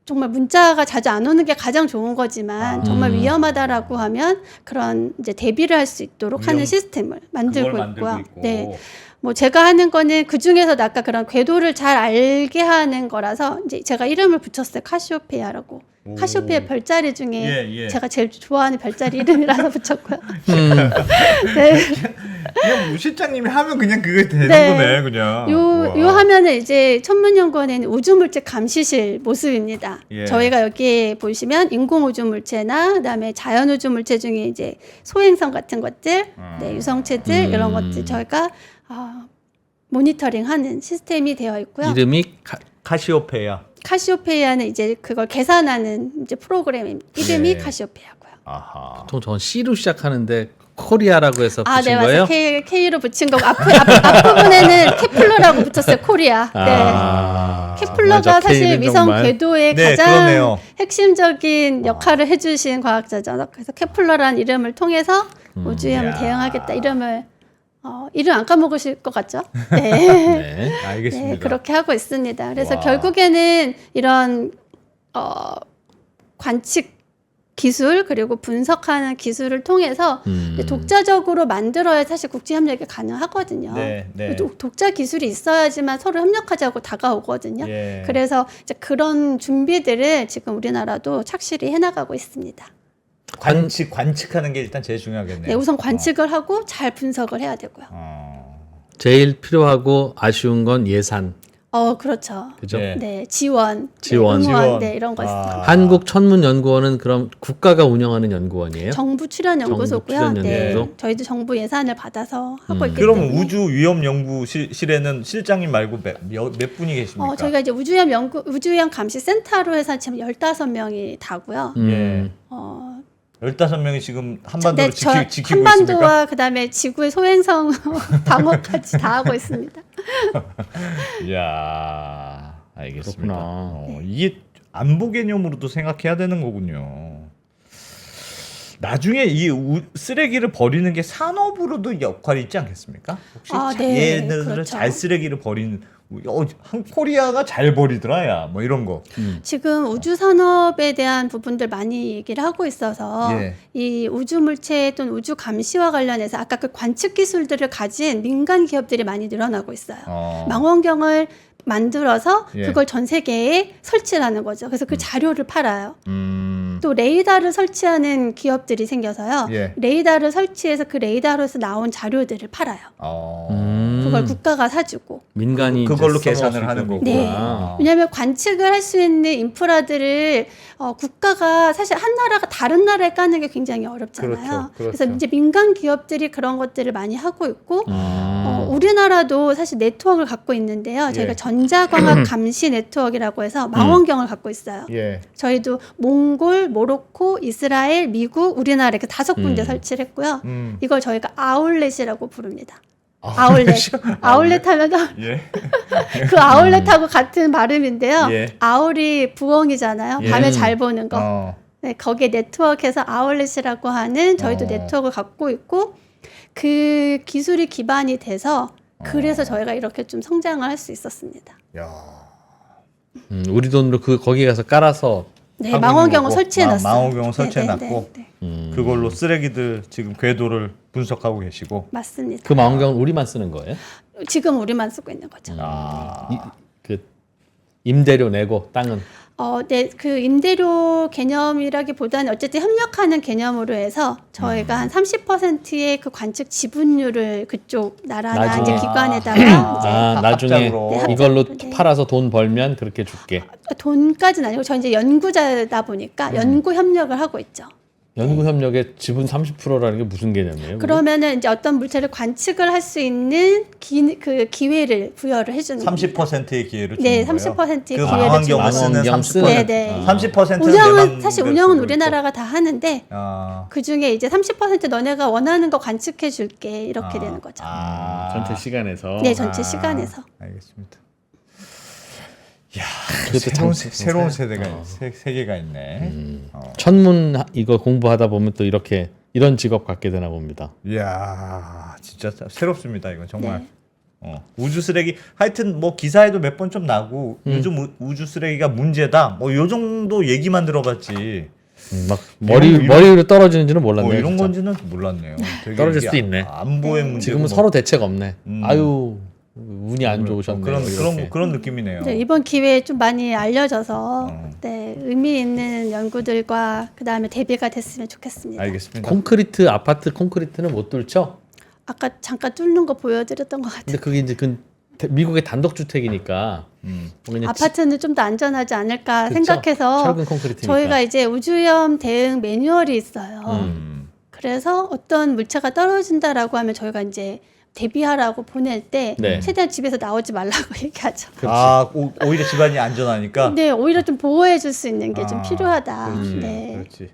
정말 문자가 자주 안 오는 게 가장 좋은 거지만 정말 위험하다라고 하면 그런 이제 대비를 할 수 있도록 하는 시스템을 만들고 있고요. 네. 뭐 제가 하는 거는 그 중에서도 아까 그런 궤도를 잘 알게 하는 거라서 이제 제가 이름을 붙였어요. 카시오페이아라고. 카시오페이아 별자리 중에 제가 제일 좋아하는 별자리 이름이라서 붙였고요. 네. 그냥 우 실장님이 하면 그냥 그게 되는 네. 거네, 그냥. 요 화면은 이제 천문연구원에는 우주물질 감시실 모습입니다. 예. 저희가 여기에 보시면 인공우주물체나 그다음에 자연우주물체 중에 이제 소행성 같은 것들, 네, 유성체들 이런 것들 저희가 모니터링하는 시스템이 되어 있고요. 이름이 카시오페이아. 카시오페이아는 이제 그걸 계산하는 이제 프로그램입니다. 이름이 예. 카시오페이아고요. 아하. 보통 전 C로 시작하는데 코리아라고 해서 붙인 네, 거예요? 맞아요. K로 붙인 거고 앞부분에는 케플러라고 붙었어요. 코리아. 네. 케플러가 맞아. 사실 K는 위성 정말. 궤도의 네, 가장 그러네요. 핵심적인 역할을 해주신 과학자죠. 그래서 케플러라는 이름을 통해서 우주위험을 이야. 대응하겠다. 이름 안 까먹으실 것 같죠? 네. 네. 알겠습니다. 네, 그렇게 하고 있습니다. 그래서 와. 결국에는 이런 관측 기술 그리고 분석하는 기술을 통해서 독자적으로 만들어야 사실 국제 협력이 가능하거든요. 네, 네. 독자 기술이 있어야지만 서로 협력하자고 다가오거든요. 예. 그래서 이제 그런 준비들을 지금 우리나라도 착실히 해나가고 있습니다. 관측하는 게 일단 제일 중요하겠네요. 네, 우선 관측을 하고 잘 분석을 해야 되고요. 제일 필요하고 아쉬운 건 예산. 그렇죠. 그죠? 네. 네, 지원, 지원. 네, 응원, 지원. 네, 이런 거 있어요. 한국천문연구원은 그럼 국가가 운영하는 연구원이에요? 정부 출연연구소고요. 정부 네, 출연연구소? 저희도 정부 예산을 받아서 하고 있기 그러면 때문에. 우주위험연구실에는 실장님 말고 몇 분이 계십니까? 저희가 이제 우주위험 감시센터로 해서 지금 15명이 다고요. 음. 15명이 지금 한반도를 네, 지키고 있습니까? 한반도와 그다음에 지구의 소행성 방어까지 다 하고 있습니다. 이야, 알겠습니다. 그렇구나. 이게 안보 개념으로도 생각해야 되는 거군요. 나중에 이 쓰레기를 버리는 게 산업으로도 역할이 있지 않겠습니까? 혹시 네, 얘네들 그렇죠. 잘 쓰레기를 버리는 코리아가 잘 버리더라 야 뭐 이런 거. 지금 우주 산업에 대한 부분들 많이 얘기를 하고 있어서 예. 이 우주 물체 또는 우주 감시와 관련해서 아까 그 관측 기술들을 가진 민간 기업들이 많이 늘어나고 있어요. 망원경을 만들어서 예. 그걸 전 세계에 설치하는 거죠. 그래서 그 자료를 팔아요. 음. 또 레이더를 설치하는 기업들이 생겨서요. 예. 레이더를 설치해서 그 레이더로서 나온 자료들을 팔아요. 그걸 국가가 사주고. 민간이 이제 그걸로 써먹을 계산을 수 하는 있는 거구나. 네. 아. 왜냐하면 관측을 할 수 있는 인프라들을 국가가 사실 한 나라가 다른 나라에 까는 게 굉장히 어렵잖아요. 그렇죠. 그래서 이제 민간 기업들이 그런 것들을 많이 하고 있고 아. 우리나라도 사실 네트워크를 갖고 있는데요. 저희가 예. 전자광학 감시 네트워크라고 해서 망원경을 갖고 있어요. 예. 저희도 몽골, 모로코, 이스라엘, 미국, 우리나라 이렇게 5군데 설치를 했고요. 이걸 저희가 아울렛이라고 부릅니다. 아울렛 하면 예. 그 아울렛하고 같은 발음인데요. 예. 아울이 부엉이잖아요. 예. 밤에 잘 보는 거. 네, 거기에 네트워크에서 아울렛이라고 하는 저희도 네트워크를 갖고 있고 그 기술이 기반이 돼서 그래서 저희가 이렇게 좀 성장을 할 수 있었습니다. 야. 우리 돈으로 거기 가서 깔아서 네, 하고 망원경을 있는 거고. 설치해놨어요. 망원경을 설치해놨고. 네, 네, 네. 그걸로 쓰레기들 지금 궤도를 분석하고 계시고. 맞습니다. 그 망원경은 우리만 쓰는 거예요? 지금 우리만 쓰고 있는 거죠. 그 임대료 내고 땅은 네, 그 임대료 개념이라기보다는 어쨌든 협력하는 개념으로 해서 저희가 한 30%의 그 관측 지분율을 그쪽 나라나 나중에. 이제 기관에다가 이제 나중에 합작으로. 네, 이걸로 합작으로, 네. 팔아서 돈 벌면 그렇게 줄게. 돈까지는 아니고 저희 이제 연구자다 보니까 연구 협력을 하고 있죠. 연구 협력의 지분 30%라는 게 무슨 개념이에요? 그러면은 이제 어떤 물체를 관측을 할 수 있는 그 기회를 부여를 해주는 겁니다. 30%의 기회를 주는 네, 거예요. 30%의 그 기회를 망원경을 주는 쓰는 망원경 30%. 네, 네. 30%는 운영은 사실 운영은 우리나라가 다 하는데 아. 그 중에 이제 30% 너네가 원하는 거 관측해 줄게 이렇게 되는 거죠. 전체 시간에서. 네, 전체 시간에서. 알겠습니다. 야, 그것도 새로운 세대가 세계가 있네. 천문 이거 공부하다 보면 또 이런 직업 갖게 되나 봅니다. 이야, 진짜 새롭습니다. 이건 정말. 네. 우주 쓰레기 하여튼 뭐 기사에도 몇 번 좀 나고 요즘 우주 쓰레기가 문제다. 뭐 요 정도 얘기만 들어봤지. 막 머리로 떨어지는지는 몰랐네요. 이런 진짜. 건지는 몰랐네요. 되게 떨어질 이게 수도 있네. 안보의 문제. 지금은 서로 대책 없네. 음. 아유 운이 안 좋으셨네. 그런 느낌이네요. 네, 이번 기회에 좀 많이 알려져서 네, 의미 있는 연구들과 그 다음에 대비가 됐으면 좋겠습니다. 알겠습니다. 콘크리트 아파트 콘크리트는 못 뚫죠? 아까 잠깐 뚫는 거 보여드렸던 것 같아요. 근데 그게 이제 미국의 단독 주택이니까 그냥 아파트는 좀 더 안전하지 않을까 그쵸? 생각해서 철근 콘크리트니까. 저희가 이제 우주위험 대응 매뉴얼이 있어요. 그래서 어떤 물체가 떨어진다라고 하면 저희가 이제 대비하라고 보낼 때 네. 최대한 집에서 나오지 말라고 얘기하죠. 오히려 집안이 안전하니까. 네, 오히려 좀 보호해 줄 수 있는 게 좀 필요하다. 그렇지. 네. 그렇지.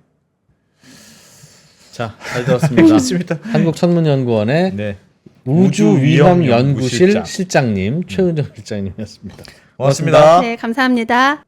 자, 잘 들었습니다. 좋습니다. 한국천문연구원의 네. 우주위험연구실 우주위험연구실장. 실장님 최은정 실장님이었습니다. 고맙습니다. 네, 감사합니다.